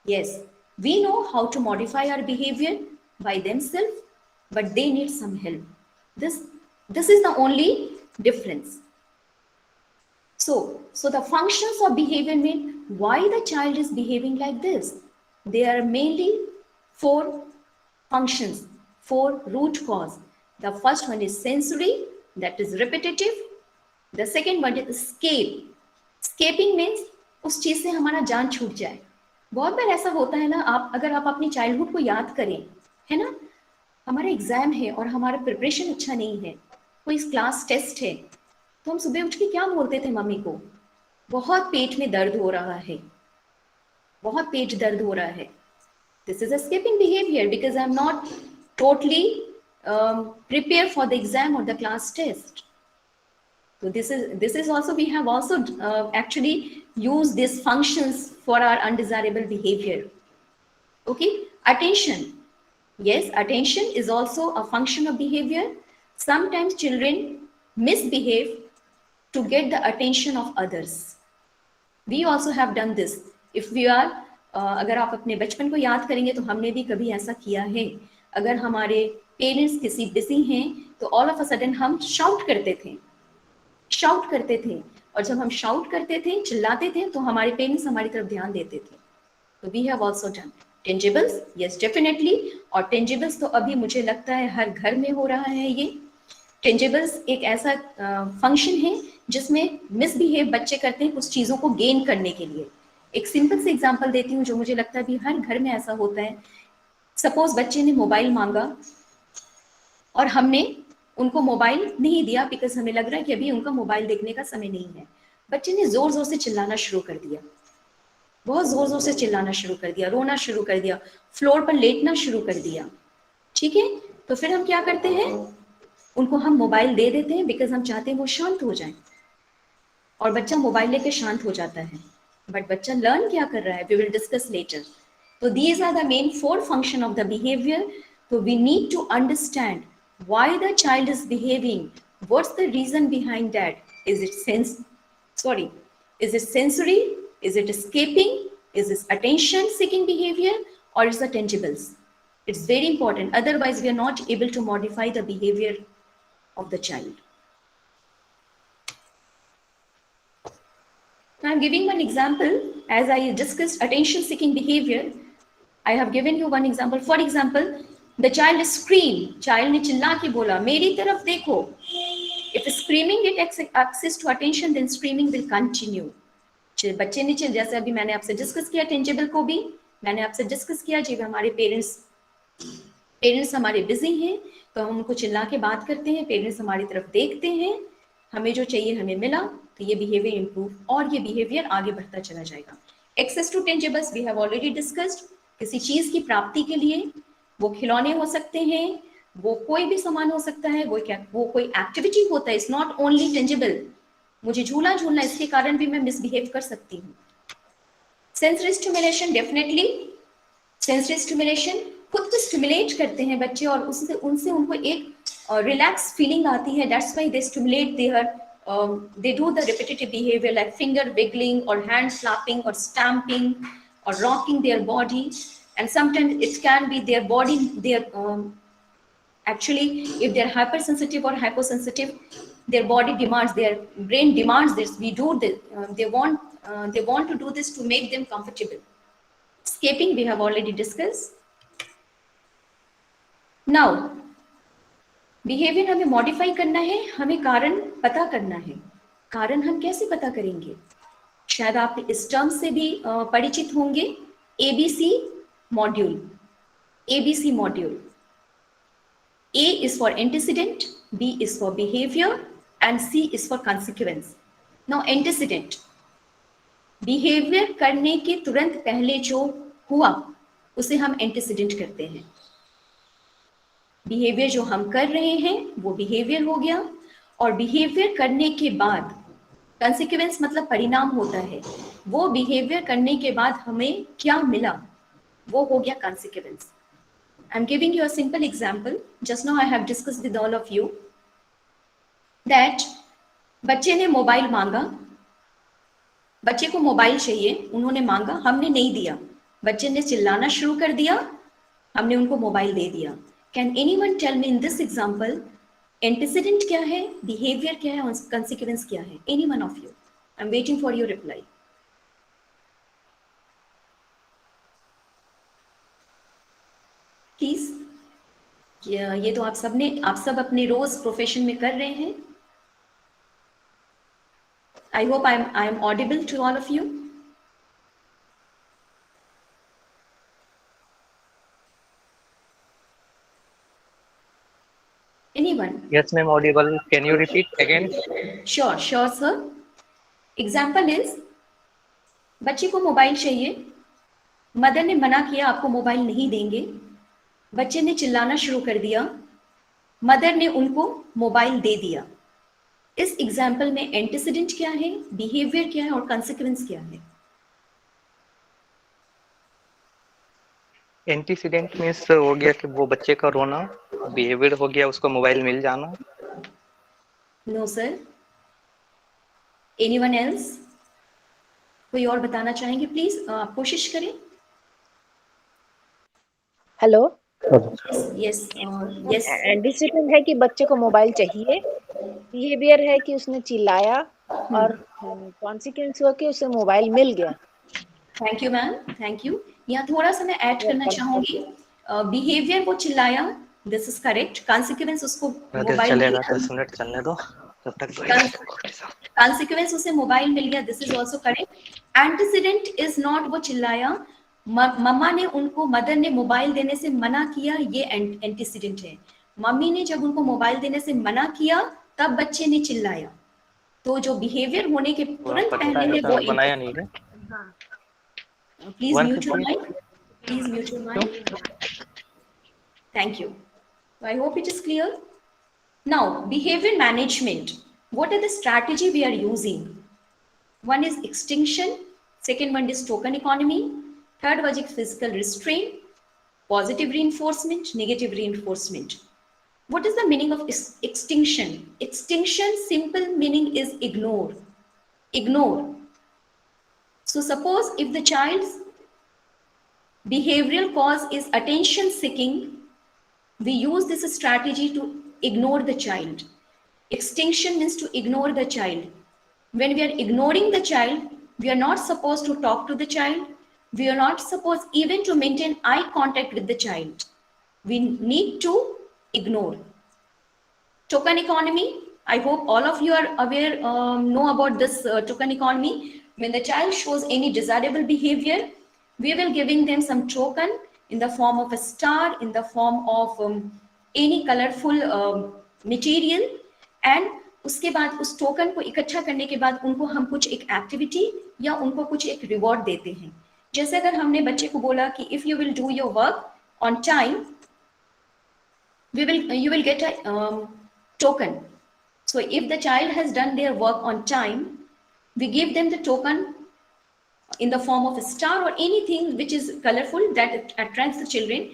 Yes, we know how to modify our behavior by themselves, but they need some help. This is the only difference. So the functions of behavior mean why the child is behaving like this. There are mainly 4 functions, 4 root cause. The first one is sensory, that is repetitive. The second one is escape. Escaping means उस चीज से हमारा जान छूट जाए. बहुत बार ऐसा होता है ना, अगर आप अपनी चाइल्डहुड को याद करें, है ना, हमारा एग्जाम है और हमारा प्रिपरेशन अच्छा नहीं है, कोई क्लास टेस्ट है, तो हम सुबह उठ के क्या बोलते थे मम्मी को, बहुत पेट में दर्द हो रहा है, बहुत पेट दर्द हो रहा है. This is escaping behaviour because I am not totally prepare for the exam और the class test. So this is also, we have also actually used these functions for our undesirable behavior. Okay, attention. Yes, attention is also a function of behavior. Sometimes children misbehave to get the attention of others. We also have done this. If we are अगर आप अपने बचपन को याद करेंगे तो हमने भी कभी ऐसा किया है. अगर हमारे पेरेंट्स किसी बिजी हैं तो ऑल ऑफ अ सडन हम शाउट करते थे, और जब हम शाउट करते थे, चिल्लाते थे, तो हमारे पेरेंट्स हमारी तरफ ध्यान देते थे. तो we have also done tangibles. Yes, definitely. और टेंजिबल्स तो अभी मुझे लगता है हर घर में हो रहा है. ये टेंजिबल्स एक ऐसा फंक्शन है जिसमें मिसबिहेव बच्चे करते हैं कुछ चीज़ों को गेन करने के लिए. एक सिंपल से एग्जांपल देती हूँ जो मुझे लगता है भी हर घर में ऐसा होता है. सपोज बच्चे ने मोबाइल मांगा और हमने उनको मोबाइल नहीं दिया बिकॉज हमें लग रहा है कि अभी उनका मोबाइल देखने का समय नहीं है. बच्चे ने जोर जोर से चिल्लाना शुरू कर दिया, बहुत जोर जोर से चिल्लाना शुरू कर दिया, रोना शुरू कर दिया, फ्लोर पर लेटना शुरू कर दिया. ठीक है, तो फिर हम क्या करते हैं, उनको हम मोबाइल दे देते हैं बिकॉज हम चाहते हैं वो शांत हो जाए, और बच्चा मोबाइल लेके शांत हो जाता है. बट बच्चा लर्न क्या कर रहा है, we will discuss later. So these are the main 4 functions of the behavior. So we need to understand why the child is behaving. What's the reason behind that? Is it sensory? Is it escaping? Is this attention-seeking behavior, or is it tangibles? It's very important. Otherwise, we are not able to modify the behavior of the child. Now, I'm giving one example. As I discussed attention-seeking behavior, I have given you one example. For example, the child screamed. Child ने चिल्ला के बोला, मेरी तरफ देखो. If screaming get access to attention, then screaming will continue. बच्चे ने जैसे अभी मैंने आपसे डिस्कस किया टेंजिबल को भी मैंने आपसे डिस्कस किया जब हमारे पेरेंट्स हमारे बिजी हैं तो हम उनको चिल्ला के बात करते हैं, पेरेंट्स हमारी तरफ देखते हैं, हमें जो चाहिए हमें मिला, तो ये बिहेवियर इंप्रूव और ये बिहेवियर आगे बढ़ता चला जाएगा. Access to tangibles we have already discussed. किसी चीज की प्राप्ति के लिए वो खिलौने हो सकते हैं, वो कोई भी सामान हो सकता है, वो कोई एक्टिविटी होता है. It's not only tangible. मुझे झूला झूलना इसके कारण भी मैं मिसबिहेव कर सकती हूँ. Sensory stimulation, definitely sensory stimulation खुद को स्टिमुलेट करते हैं बच्चे और उनसे उनको एक रिलैक्स फीलिंग आती है. That's why they stimulate they do the repetitive behavior like finger wiggling or hand slapping or stamping or rocking their body, and sometimes it can be their body, actually if they're hypersensitive or hyposensitive, their body demands, their brain demands this. We do this. They want to do this to make them comfortable. Escaping we have already discussed. Now behaviour हमें मॉडिफाई करना है, हमें कारण पता करना है. कारण हम कैसे पता करेंगे? शायद आप इस टर्म से भी परिचित होंगे. ABC module. ABC module. A is for antecedent, B is for behavior, and C is for consequence. Now antecedent, behaviour करने के तुरंत पहले जो हुआ उसे हम एंटीसीडेंट कहते हैं. बिहेवियर जो हम कर रहे हैं वो बिहेवियर हो गया, और बिहेवियर करने के बाद कंसिक्वेंस मतलब परिणाम होता है. वो बिहेवियर करने के बाद हमें क्या मिला वो हो गया consequence. I'm giving you a simple example. Just now I have discussed with all of you that बच्चे ने मोबाइल मांगा, बच्चे को मोबाइल चाहिए, उन्होंने मांगा, हमने नहीं दिया, बच्चे ने चिल्लाना शुरू कर दिया, हमने उनको मोबाइल दे दिया. Can anyone tell me in this example antecedent क्या है, behavior क्या है और consequence क्या है? Any one of you? I'm waiting for your reply. Please. ये तो आप सब अपने रोज प्रोफेशन में कर रहे हैं. I hope I am audible to all of you. Anyone? Yes, ma'am, audible. Can you repeat again? Sure, sir. Example is, बच्चे को मोबाइल चाहिए, मदर ने मना किया आपको मोबाइल नहीं देंगे, बच्चे ने चिल्लाना शुरू कर दिया, मदर ने उनको मोबाइल दे दिया. इस एग्जाम्पल में एंटीसीडेंट क्या है, बिहेवियर क्या है और कंसिक्वेंस क्या है? एंटीसीडेंट मीन्स हो गया कि वो बच्चे का रोना, बिहेवियर हो गया उसको मोबाइल मिल जाना. No sir. Anyone else? कोई और बताना चाहेंगे? प्लीज आप कोशिश करें. हेलो. यस. एंटीसीडेंट है कि बच्चे को मोबाइल चाहिए, बिहेवियर है कि उसने चिल्लाया, और कॉन्सिक्वेंस हुआ कि उसे मोबाइल मिल गया. Thank you ma'am, thank you. यहाँ थोड़ा सा मैं ऐड करना चाहूंगी. बिहेवियर वो चिल्लाया, दिस इज करेक्ट. कॉन्सिक्वेंस उसको मोबाइल चलेगा, 10 मिनट चलने दो तब तक. कॉन्सिक्वेंस उसे मोबाइल मिल गया, this is also correct. Antecedent is not वो चिल्लाया, मम्मा ने उनको, मदर ने मोबाइल देने से मना किया, ये एंटीसीडेंट है. मम्मी ने जब उनको मोबाइल देने से मना किया तब बच्चे ने चिल्लाया. तो जो बिहेवियर होने के तुरंत पहले है वो बनाया नहीं है. Please mute your mic. Please mute your mic. Thank you. I hope it is clear. Now behaviour management, what are the strategy we are using? One is extinction, second one is token economy, third was physical restraint, positive reinforcement, negative reinforcement. What is the meaning of extinction? Extinction simple meaning is ignore. Ignore. So suppose if the child's behavioral cause is attention seeking, we use this strategy to ignore the child. Extinction means to ignore the child. When we are ignoring the child, we are not supposed to talk to the child. We are not supposed even to maintain eye contact with the child. We need to ignore. Token economy. I hope all of you are aware, know about this token economy. When the child shows any desirable behavior, we will giving them some token in the form of a star, in the form of any colorful material, and उसके बाद उस टोकन को इकट्ठा करने के बाद उनको हम कुछ एक एक्टिविटी या उनको कुछ एक रिवॉर्ड देते हैं. जैसे अगर हमने बच्चे को बोला कि if you will do your work on time, you will get a token. So if the child has done their work on time, we give them the token in the form of a star or anything which is colorful that attracts the children.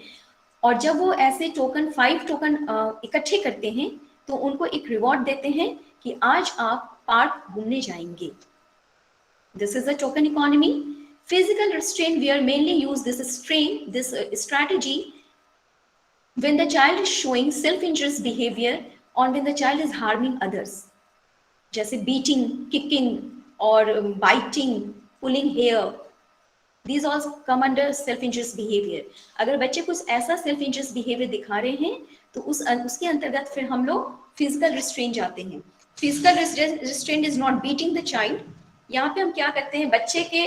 और जब वो ऐसे टोकन 5 टोकन इकट्ठे करते हैं तो उनको एक रिवॉर्ड देते हैं कि आज आप पार्क घूमने जाएंगे. This is a token economy. Physical restraint, we are mainly use this strategy when the child is showing self-injurious behavior or when the child is harming others. जैसे beating, kicking or biting, pulling hair. These all come under self-injurious behavior. अगर बच्चे कुछ ऐसा self-injurious behavior दिखा रहे हैं तो उसके अंतर्गत फिर हम लोग physical restraint जाते हैं. Physical restraint is not beating the child. यहाँ पे हम क्या करते हैं, बच्चे के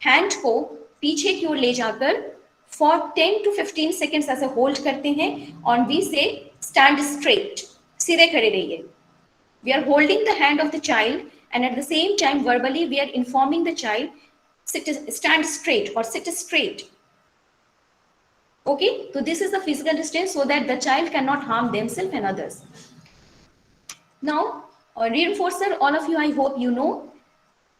हैंड को पीछे की ओर ले जाकर for 10 to 15 seconds ऐसे होल्ड करते हैं और वी से स्टैंड स्ट्रेट, सीधे खड़े रहिए. We are holding the hand of the child and at the same time verbally we are informing the child stand straight or sit straight. Okay, so this is the physical restraint so that the child cannot harm themselves and others. Now reinforcer, all of you I hope you know,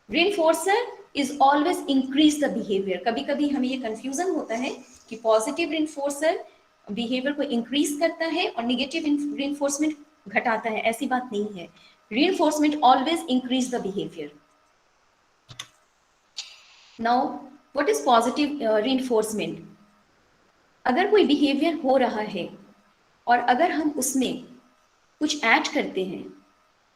reinforcer is always increase the behavior. कभी कभी हमें ये confusion होता है कि positive reinforcer behavior को increase करता है और negative reinforcement घटाता है. ऐसी बात नहीं है. Reinforcement always increase the behavior. Now what is positive reinforcement? अगर कोई behavior हो रहा है और अगर हम उसमें कुछ ऐड करते हैं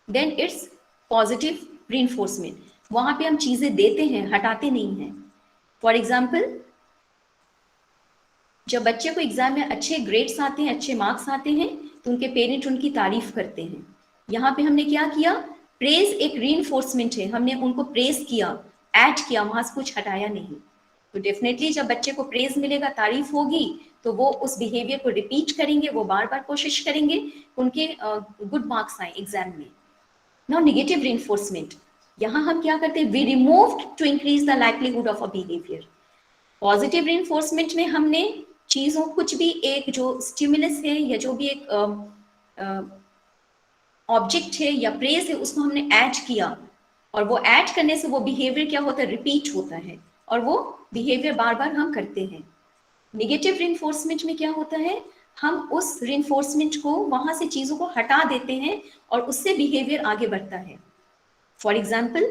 then it's positive reinforcement. वहां पे हम चीजें देते हैं, हटाते नहीं हैं. फॉर एग्जाम्पल, जब बच्चे को एग्जाम में अच्छे ग्रेड्स आते हैं, अच्छे मार्क्स आते हैं तो उनके पेरेंट उनकी तारीफ करते हैं. यहाँ पे हमने क्या किया, प्रेज एक रीइंफोर्समेंट है. हमने उनको प्रेज किया, ऐड किया, वहां से कुछ हटाया नहीं. तो डेफिनेटली जब बच्चे को प्रेज मिलेगा, तारीफ होगी, तो वो उस बिहेवियर को रिपीट करेंगे, वो बार बार कोशिश करेंगे उनके गुड मार्क्स आए एग्जाम में. नाउ नेगेटिव रीइंफोर्समेंट, यहाँ हम क्या करते हैं, we removed to increase the likelihood of a behaviour. Positive reinforcement में हमने चीजों, कुछ भी एक जो स्टिमुलस है या जो भी एक ऑब्जेक्ट है या प्रेज है, उसको हमने ऐड किया और वो ऐड करने से वो बिहेवियर क्या होता है, रिपीट होता है और वो बिहेवियर बार बार हम करते हैं. नेगेटिव रीइंफोर्समेंट में क्या होता है, हम उस रीइंफोर्समेंट को, वहां से चीजों को हटा देते हैं और उससे बिहेवियर आगे बढ़ता है. For example,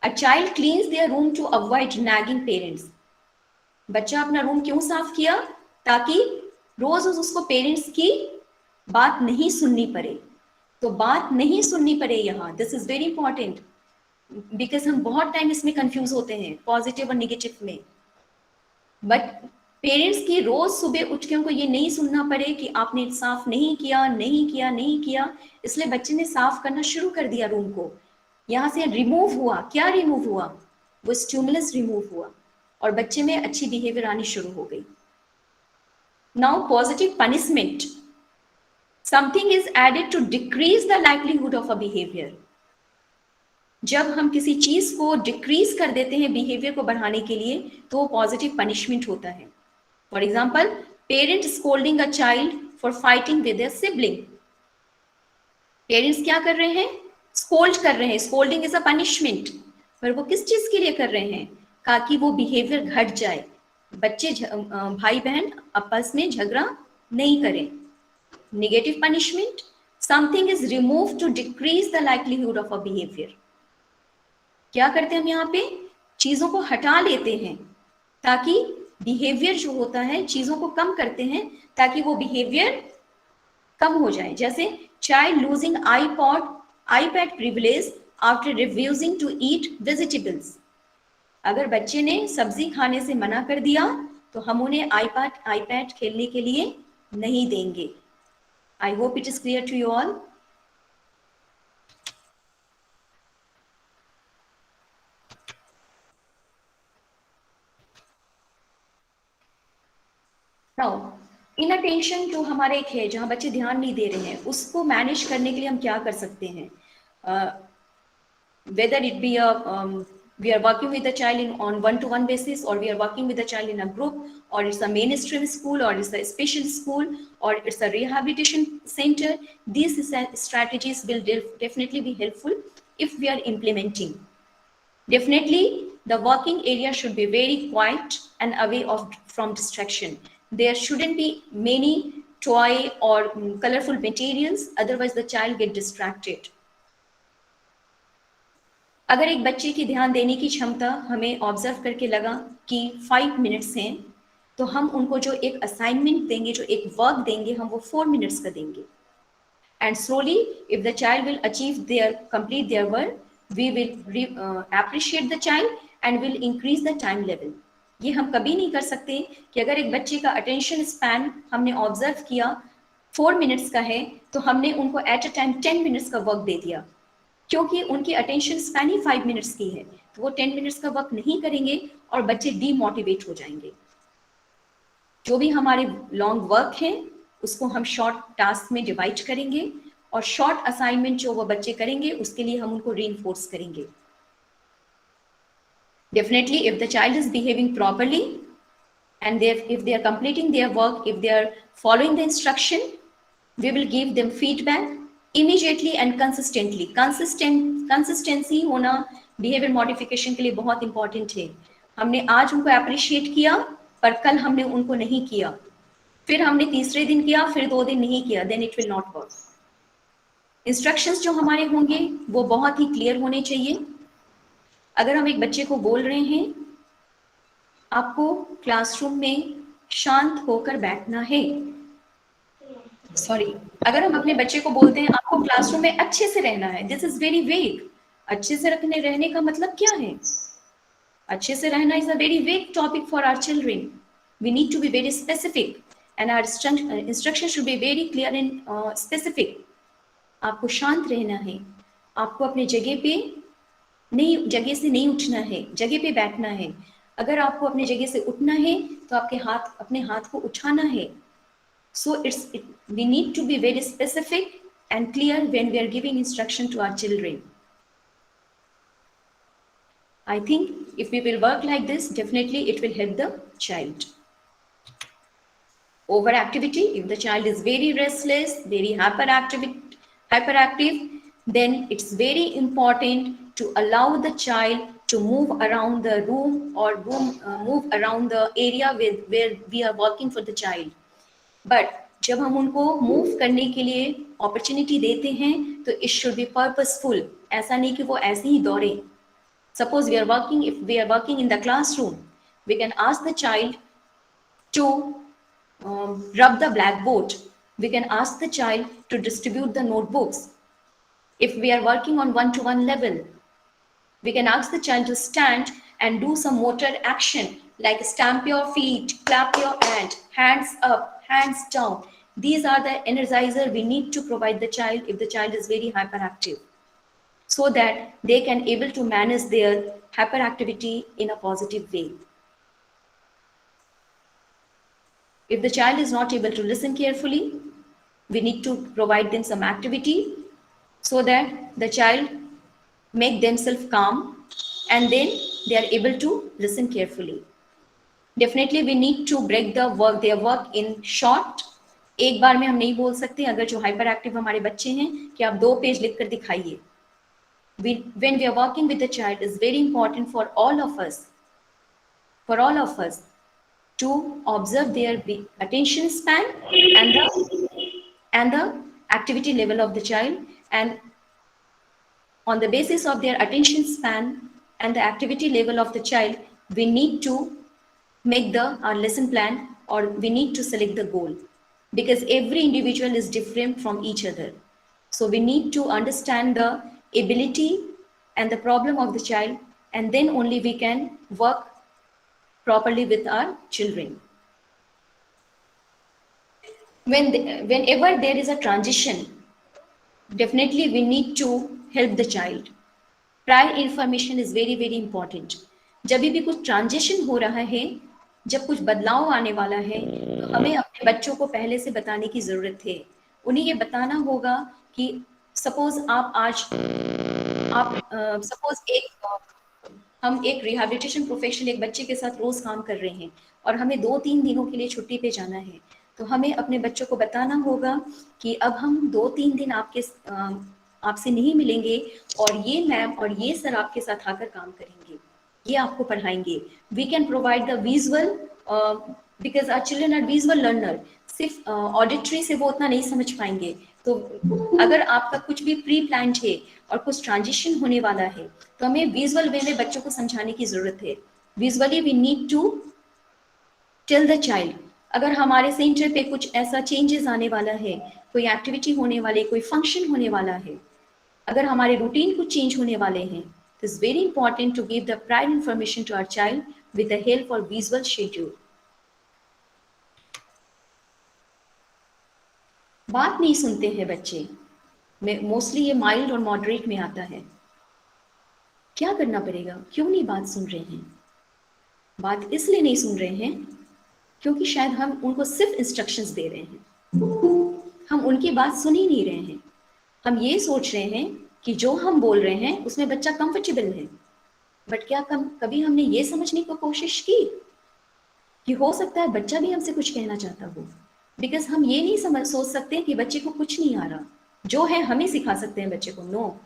a child cleans their room to avoid nagging parents. बच्चा अपना रूम क्यों साफ किया, ताकि रोज उसको पेरेंट्स की बात नहीं सुननी पड़े. तो बात नहीं सुननी पड़े यहाँ, this is very important, because हम बहुत टाइम इसमें कंफ्यूज होते हैं पॉजिटिव और नेगेटिव में. बट पेरेंट्स की रोज सुबह उठ के उनको ये नहीं सुनना पड़े कि आपने साफ नहीं किया, नहीं किया, नहीं किया, इसलिए बच्चे ने साफ करना शुरू कर दिया रूम को. यहाँ से रिमूव हुआ, क्या रिमूव हुआ, वो स्टिमुलस रिमूव हुआ और बच्चे में अच्छी बिहेवियर आनी शुरू हो गई. Now positive punishment, something is added to decrease the likelihood of a behaviour. जब हम किसी चीज को डिक्रीज कर देते हैं बिहेवियर को बढ़ाने के लिए, तो वो पॉजिटिव पनिशमेंट होता है. For example, parent scolding a child for fighting with their sibling. Parents क्या कर रहे हैं, स्कोल्ड कर रहे हैं. स्कोल्डिंग इज अ पनिशमेंट, पर वो किस चीज के लिए कर रहे हैं, ताकि वो बिहेवियर घट जाए, बच्चे भाई बहन आपस में झगड़ा नहीं करें। Negative punishment, something is remove to decrease the likelihood of a behaviour. क्या करते हैं हम यहाँ पे, चीजों को हटा लेते हैं ताकि बिहेवियर जो होता है, चीजों को कम करते हैं ताकि वो बिहेवियर कम हो जाए। जैसे child losing iPad privilege after refusing to eat vegetables. अगर बच्चे ने सब्जी खाने से मना कर दिया तो हम उन्हें आईपैड खेलने के लिए नहीं देंगे। I hope it is clear to you all. Now inattention जो हमारा एक है, जहां बच्चे ध्यान नहीं दे रहे हैं, उसको मैनेज करने के लिए हम क्या कर सकते हैं? Whether it be we are working with the child on one-to-one basis, or we are working with the child in a group, or it's a mainstream school, or it's a special school, or it's a rehabilitation center. These strategies will definitely be helpful if we are implementing. Definitely, the working area should be very quiet and away from distraction. There shouldn't be many toy or colorful materials, otherwise the child get distracted. अगर एक बच्चे की ध्यान देने की क्षमता हमें ऑब्जर्व करके लगा कि 5 मिनट्स हैं, तो हम उनको जो एक असाइनमेंट देंगे, जो एक वर्क देंगे, हम वो 4 मिनट्स का देंगे। And slowly if the child will achieve complete their work, we will appreciate the child and will increase the time level. ये हम कभी नहीं कर सकते कि अगर एक बच्चे का अटेंशन स्पैन हमने ऑब्जर्व किया 4 मिनट्स का है, तो हमने उनको एट अ टाइम 10 मिनट्स का वर्क दे दिया, क्योंकि उनकी अटेंशन स्पैन ही 5 मिनट्स की है, तो वो 10 मिनट्स का वर्क नहीं करेंगे और बच्चे डीमोटिवेट हो जाएंगे। जो भी हमारे लॉन्ग वर्क है उसको हम शॉर्ट टास्क में डिवाइड करेंगे, और शॉर्ट असाइनमेंट जो वो बच्चे करेंगे उसके लिए हम उनको रीइंफोर्स करेंगे। Definitely, if the child is behaving properly and if they are completing their work, if they are following the instruction, we will give them feedback immediately and consistently. Consistency होना behavior modification के लिए बहुत important है। हमने आज उनको appreciate किया, पर कल हमने उनको नहीं किया, फिर हमने तीसरे दिन किया, फिर 2 दिन नहीं किया, then it will not work. Instructions जो हमारे होंगे वो बहुत ही clear होने चाहिए। अगर हम एक बच्चे को बोल रहे हैं आपको क्लासरूम में शांत होकर बैठना है, अगर हम अपने बच्चे को बोलते हैं आपको क्लासरूम में अच्छे से रहना है, दिस इज वेरी वेग। अच्छे से रहने का मतलब क्या है? अच्छे से रहना is a very vague topic for our children. We need to be very specific and our instruction should be very clear and specific. आपको शांत रहना है, आपको अपने जगह से नहीं उठना है, जगह पे बैठना है। अगर आपको अपने जगह से उठना है तो अपने हाथ को उठाना है। So we need to be very specific and clear when we are giving instruction to our children. I think if we will work like this, definitely it will help the child. Overactivity, if the child is very restless, very hyperactive, then it's very important to allow the child to move around the room or move around the area where we are working for the child. But जब हम उनको मूव करने के लिए अपॉर्चुनिटी देते हैं तो इट शुड बी पर्पसफुल। ऐसा नहीं कि वो ऐसे ही दौड़े। Suppose if we are working in the classroom, we can ask the child to rub the blackboard. We can ask the child to distribute the notebooks. If we are working on one-to-one level, we can ask the child to stand and do some motor action like stamp your feet, clap your hands up, hands down. These are the energizer we need to provide the child if the child is very hyperactive, so that they can able to manage their hyperactivity in a positive way. If the child is not able to listen carefully, we need to provide them some activity so that the child make themselves calm and then they are able to listen carefully. Definitely we need to break their work in short. एक बार में हम नहीं बोल सकते। अगर जो हाइपर एक्टिव हमारे बच्चे हैं कि आप 2 पेज लिखकर दिखाइए। When we are working with the child, is very important for all of us for all of us to observe their attention span and the activity level of the child, and on the basis of their attention span and the activity level of the child, we need to make our lesson plan, or we need to select the goal, because every individual is different from each other. So we need to understand the ability and the problem of the child, and then only we can work properly with our children. Whenever there is a transition, definitely we need to help the child. Prior information is very very important. जब भी कुछ ट्रांजिशन हो रहा है, जब कुछ बदलाव आने वाला है, तो हमें अपने बच्चों को पहले से बताने की जरूरत है. उन्हें ये बताना होगा कि सपोज हम एक रिहैबिलिटेशन प्रोफेशनल एक बच्चे के साथ रोज काम कर रहे हैं और हमें 2-3 दिनों के लिए छुट्टी पे जाना है, तो हमें अपने बच्चों को बताना होगा कि अब हम 2-3 दिन आपसे नहीं मिलेंगे और ये मैम और ये सर आपके साथ आकर काम करेंगे, ये आपको पढ़ाएंगे. We can provide the visual, because our children are visual learner. सिर्फ ऑडिटरी से वो उतना नहीं समझ पाएंगे. तो अगर आपका कुछ भी प्री प्लान है और कुछ ट्रांजिशन होने वाला है, तो हमें विजुअल वे में बच्चों को समझाने की जरूरत है. Visually we need to tell the child. अगर हमारे सेंटर पे कुछ ऐसा चेंजेस आने वाला है, कोई एक्टिविटी होने वाली, कोई फंक्शन होने वाला है, अगर हमारे रूटीन कुछ चेंज होने वाले हैं, तो it's very important to give the prior information to our child with the help of visual schedule. बात नहीं सुनते हैं बच्चे, मोस्टली ये माइल्ड और मॉडरेट में आता है. क्या करना पड़ेगा? क्यों नहीं बात सुन रहे हैं? बात इसलिए नहीं सुन रहे हैं क्योंकि शायद हम उनको सिर्फ इंस्ट्रक्शंस दे रहे हैं, हम उनकी बात सुन ही नहीं रहे हैं. हम ये सोच रहे हैं कि जो हम बोल रहे हैं उसमें बच्चा कंफर्टेबल है, बट क्या कभी हमने ये समझने की कोशिश की कि हो सकता है बच्चा भी हमसे कुछ कहना चाहता हो? बिकॉज हम ये नहीं सोच सकते कि बच्चे को कुछ नहीं आ रहा, जो है हमें सिखा सकते हैं बच्चे को. No,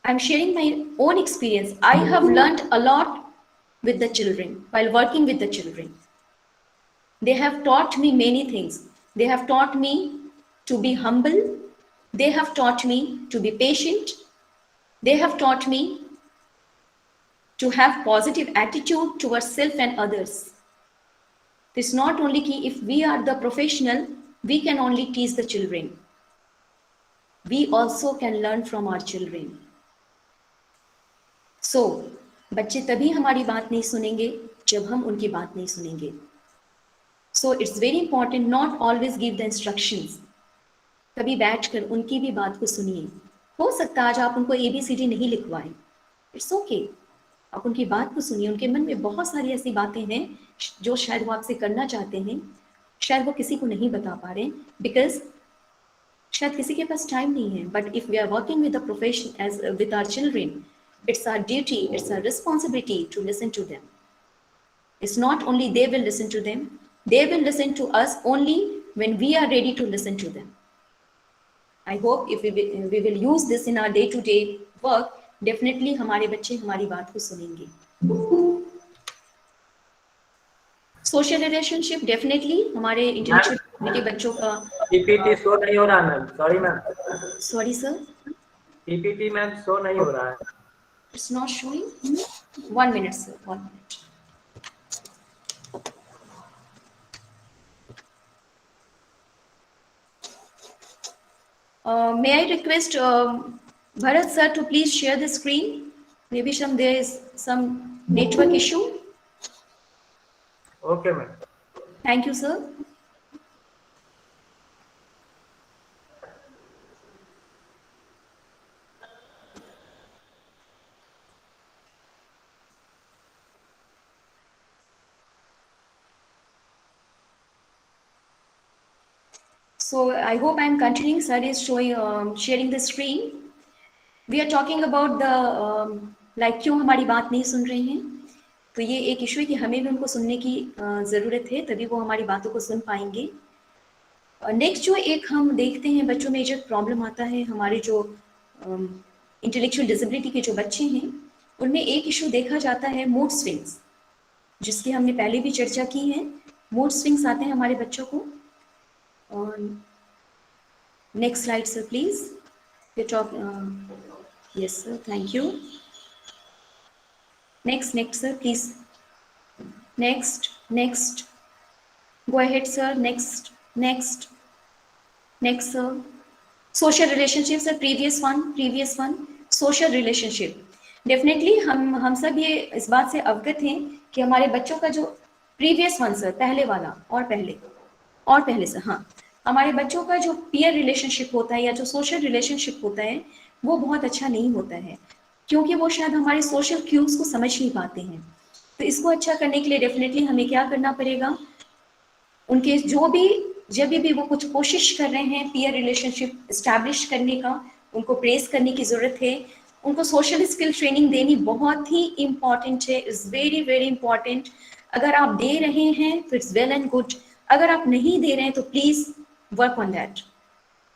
I am sharing my own experience. I have learned a lot with the children while working with the children. They have taught me many things. They have taught me to be humble. They have taught me to be patient. They have taught me to have positive attitude towards self and others. It's not only कि if we are the professional, we can only teach the children. We also can learn from our children. So, बच्चे तभी हमारी बात नहीं सुनेंगे जब हम उनकी बात नहीं सुनेंगे. So it's very important not always give the instructions. कभी बैठकर उनकी भी बात को सुनिए. हो सकता है आज आप उनको ABCD नहीं लिखवाएं, इट्स ओके. आप उनकी बात को सुनिए. उनके मन में बहुत सारी ऐसी बातें हैं जो शायद वो आपसे करना चाहते हैं, शायद वो किसी को नहीं बता पा रहे, बिकॉज शायद किसी के पास टाइम नहीं है. But if we are working with the profession as with our children, it's our duty, it's our responsibility to listen to them. It's not only they will listen to them, they will listen to us only when we are ready to listen to them. I hope if we will use this in our day-to-day work, definitely हमारे बच्चे हमारी बात को सुनेंगे. Social relationship definitely हमारे intellectual community बच्चों का. PPT शो नहीं हो रहा ma'am. Sorry ma'am. Sorry sir. PPT ma'am show नहीं हो रहा है. It's not showing. 1 minute, sir. 1 minute. May I request Bharat sir to please share the screen? Maybe there is some network issue. Okay, ma'am. Thank you, sir. So I hope I am continuing. Sir is sharing the screen. We are talking about the like क्यों हमारी बात नहीं सुन रहे हैं. तो ये एक इशू है कि हमें भी उनको सुनने की ज़रूरत है, तभी वो हमारी बातों को सुन पाएंगे. नेक्स्ट जो एक हम देखते हैं बच्चों में जो प्रॉब्लम आता है, हमारे जो इंटेलेक्चुअल डिसेबिलिटी के जो बच्चे हैं उनमें एक इशू देखा जाता है मूड स्विंग्स. जिसकी हमने पहले भी चर्चा की है। मूड स्विंग्स आते हैं हमारे बच्चों को। और next slide sir please. Yes sir, thank you. Next sir please. Next go ahead sir, next sir। social relationship sir, previous one social relationship। Definitely हम सब ये इस बात से अवगत हैं कि हमारे बच्चों का जो प्रीवियस वन सर, पहले वाला और पहले सर, हाँ, हमारे बच्चों का जो पीयर रिलेशनशिप होता है या जो सोशल रिलेशनशिप होता है वो बहुत अच्छा नहीं होता है, क्योंकि वो शायद हमारे सोशल क्यूज को समझ नहीं पाते हैं। तो इसको अच्छा करने के लिए डेफिनेटली हमें क्या करना पड़ेगा, उनके जब भी वो कुछ कोशिश कर रहे हैं पीयर रिलेशनशिप एस्टैब्लिश करने का, उनको प्रेस करने की जरूरत है। उनको सोशल स्किल ट्रेनिंग देनी बहुत ही इंपॉर्टेंट है, इज वेरी वेरी इंपॉर्टेंट। अगर आप दे रहे हैं तो इट्स वेल एंड गुड, अगर आप नहीं दे रहे हैं तो प्लीज वर्क ऑन दैट।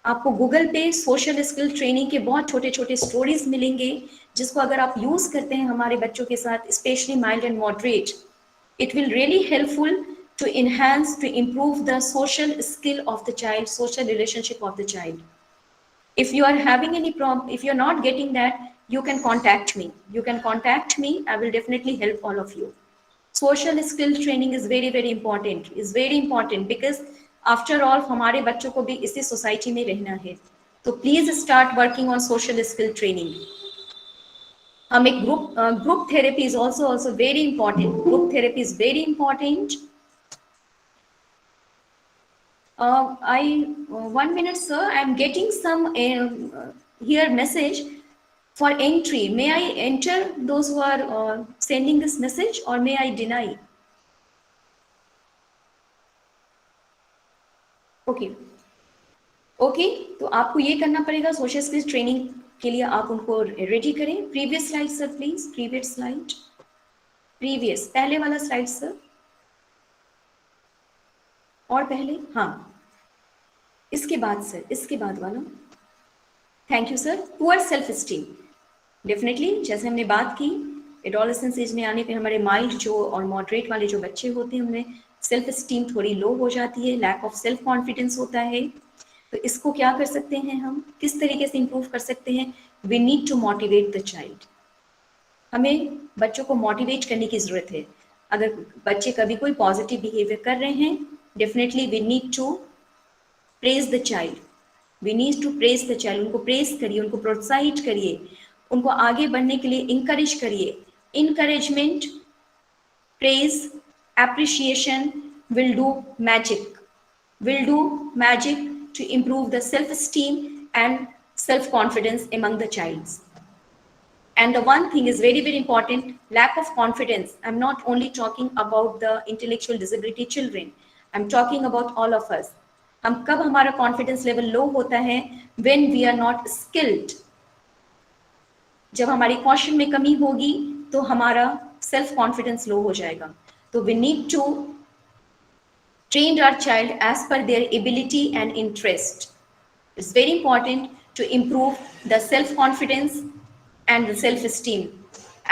आपको गूगल पे सोशल स्किल ट्रेनिंग के बहुत छोटे छोटे स्टोरीज मिलेंगे, जिसको अगर आप यूज करते हैं हमारे बच्चों के साथ, specially mild and moderate, it will really helpful to enhance, to improve the social skill of the child, social relationship of the child. If you are having any problem, if you're not getting that, you can contact me, I will definitely help all of you. Social skill training is very very important, because after all हमारे बच्चों को भी इसी सोसाइटी में रहना है। तो please start working on social skill training. हम एक group therapy is also very important. Group therapy is very important. One minute sir, I am getting some here message for entry. May I enter those who are sending this message, or may I deny? Okay, तो आपको ये करना पड़ेगा, सोशल स्किल्स ट्रेनिंग के लिए आप उनको रेडी करें। Previous slide sir please, previous slide, पहले वाला स्लाइड सर, और पहले, हाँ, इसके बाद सर, इसके बाद वाला। Thank you sir. Poor self esteem, definitely जैसे हमने बात की, एडोलेसेंस एज में आने पे हमारे माइल्ड जो और मॉडरेट वाले जो बच्चे होते हैं उनमें सेल्फ स्टीम थोड़ी लो हो जाती है, लैक ऑफ सेल्फ कॉन्फिडेंस होता है। तो इसको क्या कर सकते हैं हम, किस तरीके से इंप्रूव कर सकते हैं? We need to motivate the child. हमें बच्चों को मोटिवेट करने की जरूरत है। अगर बच्चे कभी कोई पॉजिटिव बिहेवियर कर रहे हैं, definitely we need to praise the child, उनको प्रेज करिए, उनको प्रोत्साहित करिए, उनको आगे बढ़ने के लिए इंकरेज करिए। Encouragement, praise, appreciation will do magic to improve the self-esteem and self-confidence among the childs. And the one thing is very very important, lack of confidence. I'm not only talking about the intellectual disability children, I'm talking about all of us. हम कब हमारा confidence level low होता है? When we are not skilled. जब हमारी कौशल में कमी होगी तो हमारा सेल्फ कॉन्फिडेंस लो हो जाएगा। तो we need to train our child as per their ability and interest. It's very important to improve the self-confidence and the self-esteem,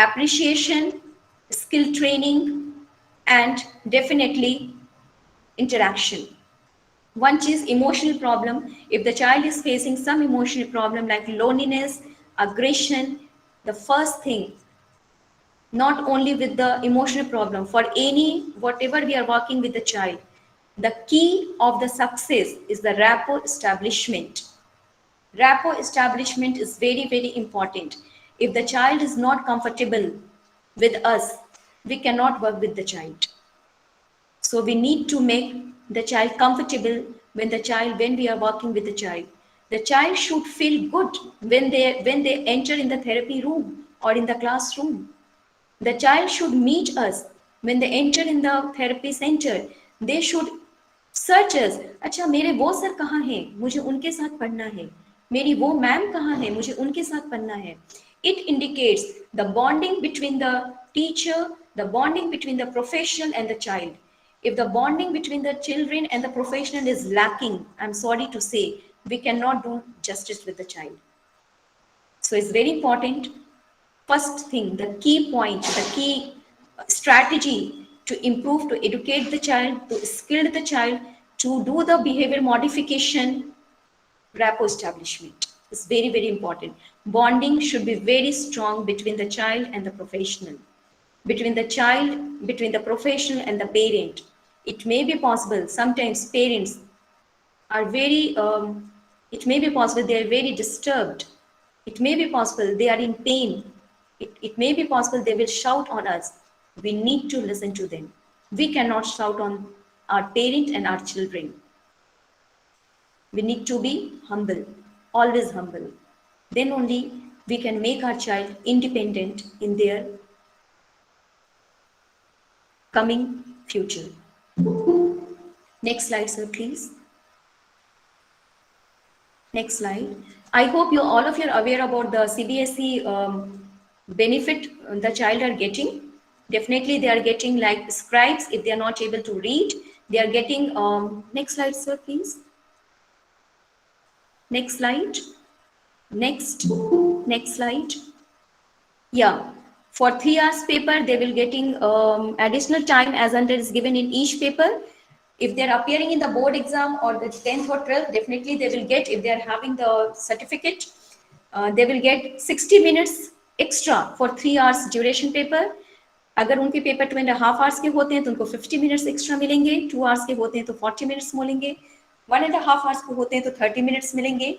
appreciation, skill training, and definitely interaction. One is emotional problem. If the child is facing some emotional problem like loneliness, aggression, the first thing, not only with the emotional problem, for any, whatever we are working with the child, the key of the success is the rapport establishment. Rapport establishment is very, very important. If the child is not comfortable with us, we cannot work with the child. So we need to make the child comfortable when we are working with the child. The child should feel good when they enter in the therapy room or in the classroom. The child should meet us when they enter in the therapy center. They should search us. अच्छा, मेरे वो सर कहाँ हैं, मुझे उनके साथ पढ़ना है। मेरी वो मैम कहाँ है, मुझे उनके साथ पढ़ना है। It indicates the bonding between the teacher, the bonding between the professional and the child. If the bonding between the children and the professional is lacking, I'm sorry to say, we cannot do justice with the child. So it's very important. First thing, the key point, the key strategy to improve, to educate the child, to skill the child, to do the behavior modification, rapport establishment is very, very important. Bonding should be very strong between the child and the professional, between the child, between the professional and the parent. It may be possible, sometimes parents are very, it may be possible they are very disturbed. It may be possible they are in pain. It may be possible they will shout on us. We need to listen to them. We cannot shout on our parent and our children. We need to be humble, always humble. Then only we can make our child independent in their coming future. Next slide, sir, please. Next slide. I hope you all of you are aware about the CBSE benefit the child are getting. Definitely they are getting like scribes if they are not able to read. They are getting, next slide, sir, please. Next slide. Next slide. Yeah, for 3 hours paper, they will getting additional time as under is given in each paper. If they're appearing in the board exam or the 10th or 12th, definitely they will get, if they're having the certificate, they will get 60 minutes extra for 3 hours duration paper. अगर उनके पेपर 2.5 hours के होते हैं तो उनको 50 minutes एक्स्ट्रा मिलेंगे, 2 hours के होते हैं तो 40 minutes मिलेंगे, 1.5 hours के होते हैं तो 30 minutes मिलेंगे,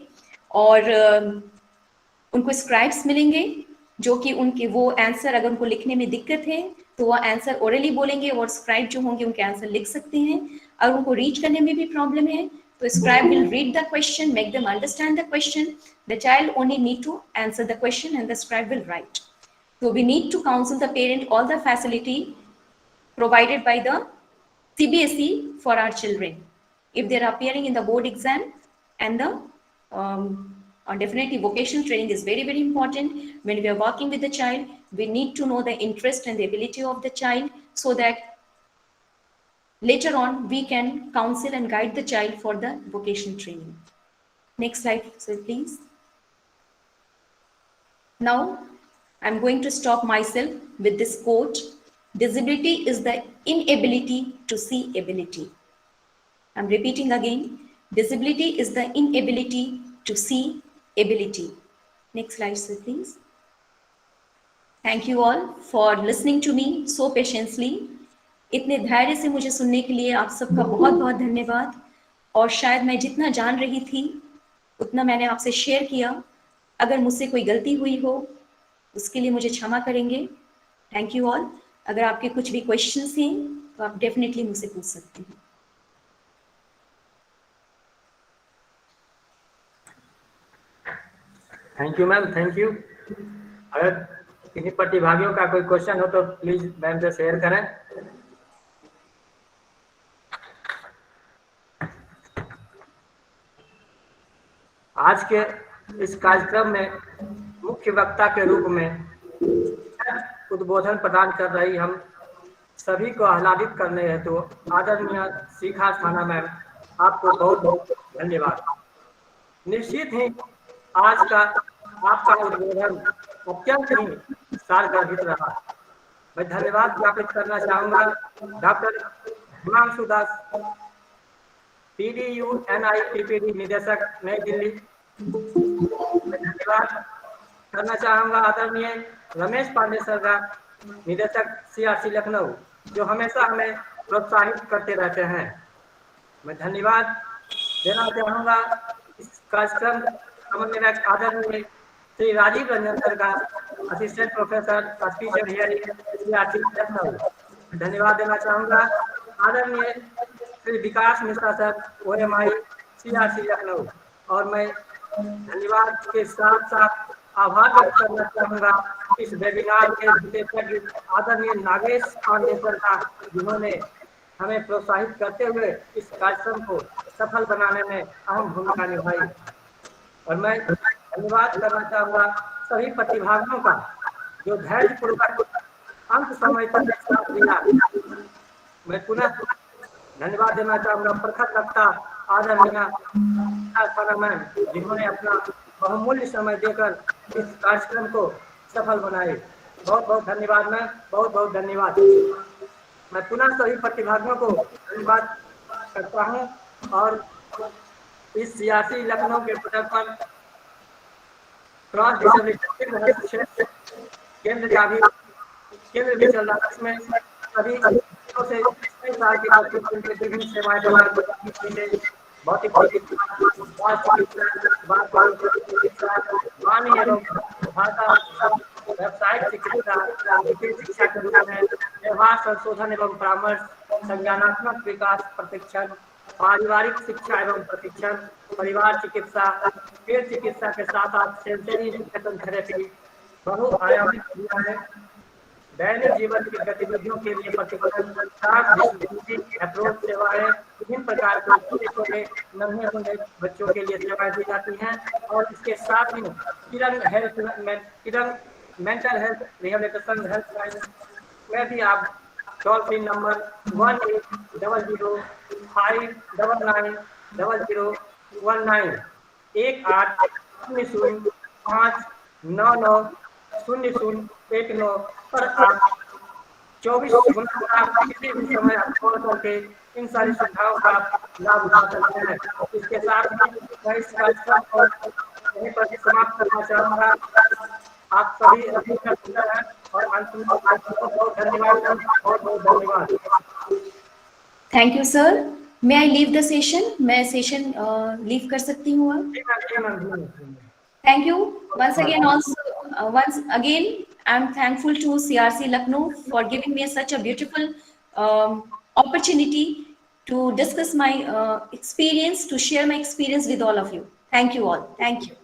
और उनको स्क्राइब्स मिलेंगे जो कि उनके वो आंसर अगर उनको लिखने में दिक्कत है तो वो आंसर ओरली बोलेंगे और स्क्राइब जो होंगे उनके आंसर लिख सकते हैं. अगर उनको रीड करने में भी प्रॉब्लम है तो scribe will read the question, make them understand the question. The child only need to answer the question and the scribe will write. So we need to counsel the parent all the facility provided by the CBSE for our children. If they are appearing in the board exam and the definitely vocational training is very, very important. When we are working with the child, we need to know the interest and the ability of the child so that later on we can counsel and guide the child for the vocational training. Next slide, sir, please. Now, I'm going to stop myself with this quote. Disability is the inability to see ability. I'm repeating again. Disability is the inability to see ability. Next slide, sir, please. Thank you all for listening to me so patiently. इतने धैर्य से मुझे सुनने के लिए आप सबका बहुत बहुत धन्यवाद. और शायद मैं जितना जान रही थी उतना मैंने आपसे शेयर किया. अगर मुझसे कोई गलती हुई हो उसके लिए मुझे क्षमा करेंगे. Thank you all. अगर आपके कुछ भी क्वेश्चंस हैं तो आप डेफिनेटली मुझसे पूछ सकते हैं. Thank you ma'am, thank you. अगर किसी प्रतिभागियों का कोई क्वेश्चन हो तो प्लीज मैम से शेयर करें. आज के इस कार्यक्रम में मुख्य वक्ता के रूप में उद्बोधन प्रदान कर रही हम सभी को आह्लादित करने हेतु आदरणीय शिखा थाना मैम, आपको बहुत बहुत धन्यवाद. निश्चित ही आज का आपका उद्बोधन अत्यंत ही सारगर्भित रहा. मैं धन्यवाद ज्ञापित करना चाहूंगा डॉक्टर हिमांशु दास, PDU NIPPD निदेशक नई दिल्ली. मैं धन्यवाद करना चाहूंगा आदरणीय रमेश पांडे सर का, निदेशक CRC लखनऊ, जो हमेशा हमें प्रोत्साहित करते रहते हैं. मैं धन्यवाद देना चाहूंगा इस कार्यक्रम समन्वयक आदरणीय श्री राजीव रंजन सर का, assistant professor speech hearing CRC Lucknow. धन्यवाद देना चाहूंगा आदरणीय Shri Vikas Mishra sir, OMI CRC Lucknow. और मैं धन्यवाद के साथ साथ आभार व्यक्त करना चाहूंगा इस वेबिनार के विशेषज्ञ आदरणीय नागेश पांडे सर का, जिन्होंने हमें प्रोत्साहित करते हुए इस कार्यक्रम को सफल बनाने में अहम भूमिका निभाई. और मैं धन्यवाद करना चाहूंगा सभी प्रतिभागियों का जो धैर्यपूर्वक अंत समय तक साथ दिया. मैं पुनः धन्यवाद देना चाहूंगा प्रखर वक्ता आदरणीय थाना मैम, जिन्होंने अपना बहुमूल्य समय देकर इस कार्यक्रम को सफल बनाए. बहुत बहुत धन्यवाद मैम, बहुत बहुत धन्यवाद. मैं पुनः सभी प्रतिभागियों को धन्यवाद करता हूँ और इस CRC लखनऊ के पटल पर क्रॉस डिसेबिलिटी केंद्र का भी केंद्र भी चल रहा है। इसमें सभी बच्चों से 6 साल के बच्चों को उनके विभिन्न सेवाएं प्रदान करने के लिए भौतिक चिकित्सा, वाणी एवं भाषा, व्यावसायिक चिकित्सा, शिक्षा के रूप में व्यवहार संशोधन एवं परामर्श, संज्ञानात्मक विकास प्रशिक्षण, पारिवारिक शिक्षा एवं प्रशिक्षण, परिवार चिकित्सा, पेट चिकित्सा के साथ साथ सेंसरी एजुकेशन थेरेपी, बहुआयामी क्रिया है, दैनिक जीवन की गतिविधियों के लिए प्रशिक्षण, अप्रोच सेवाएं, विभिन्न प्रकार के नन्हे मुन्ने बच्चों के लिए सेवाएं दी जाती हैं। और इसके साथ ही किरण मेंटल हेल्थ रिहेबिलिटेशन हेल्पलाइन में भी आप टोल फ्री नंबर 18005905990019 पर आप 24 घंटा किसी भी समय आप कॉल करके इन सारी सुविधाओं का लाभ उठा सकते हैं। इसके साथ ही मैं इस कार्यक्रम को यहीं पर समाप्त करना चाहूँगा। आप सभी अभिनंदन हैं और अंत में आपको बहुत धन्यवाद, बहुत बहुत धन्यवाद। Thank you sir. May I leave the session? मैं सेशन लीव कर सकती हूँ अब? Thank you once again. Also, once again, I'm thankful to CRC Lucknow for giving me such a beautiful opportunity to discuss my experience, to share my experience with all of you. Thank you all. Thank you.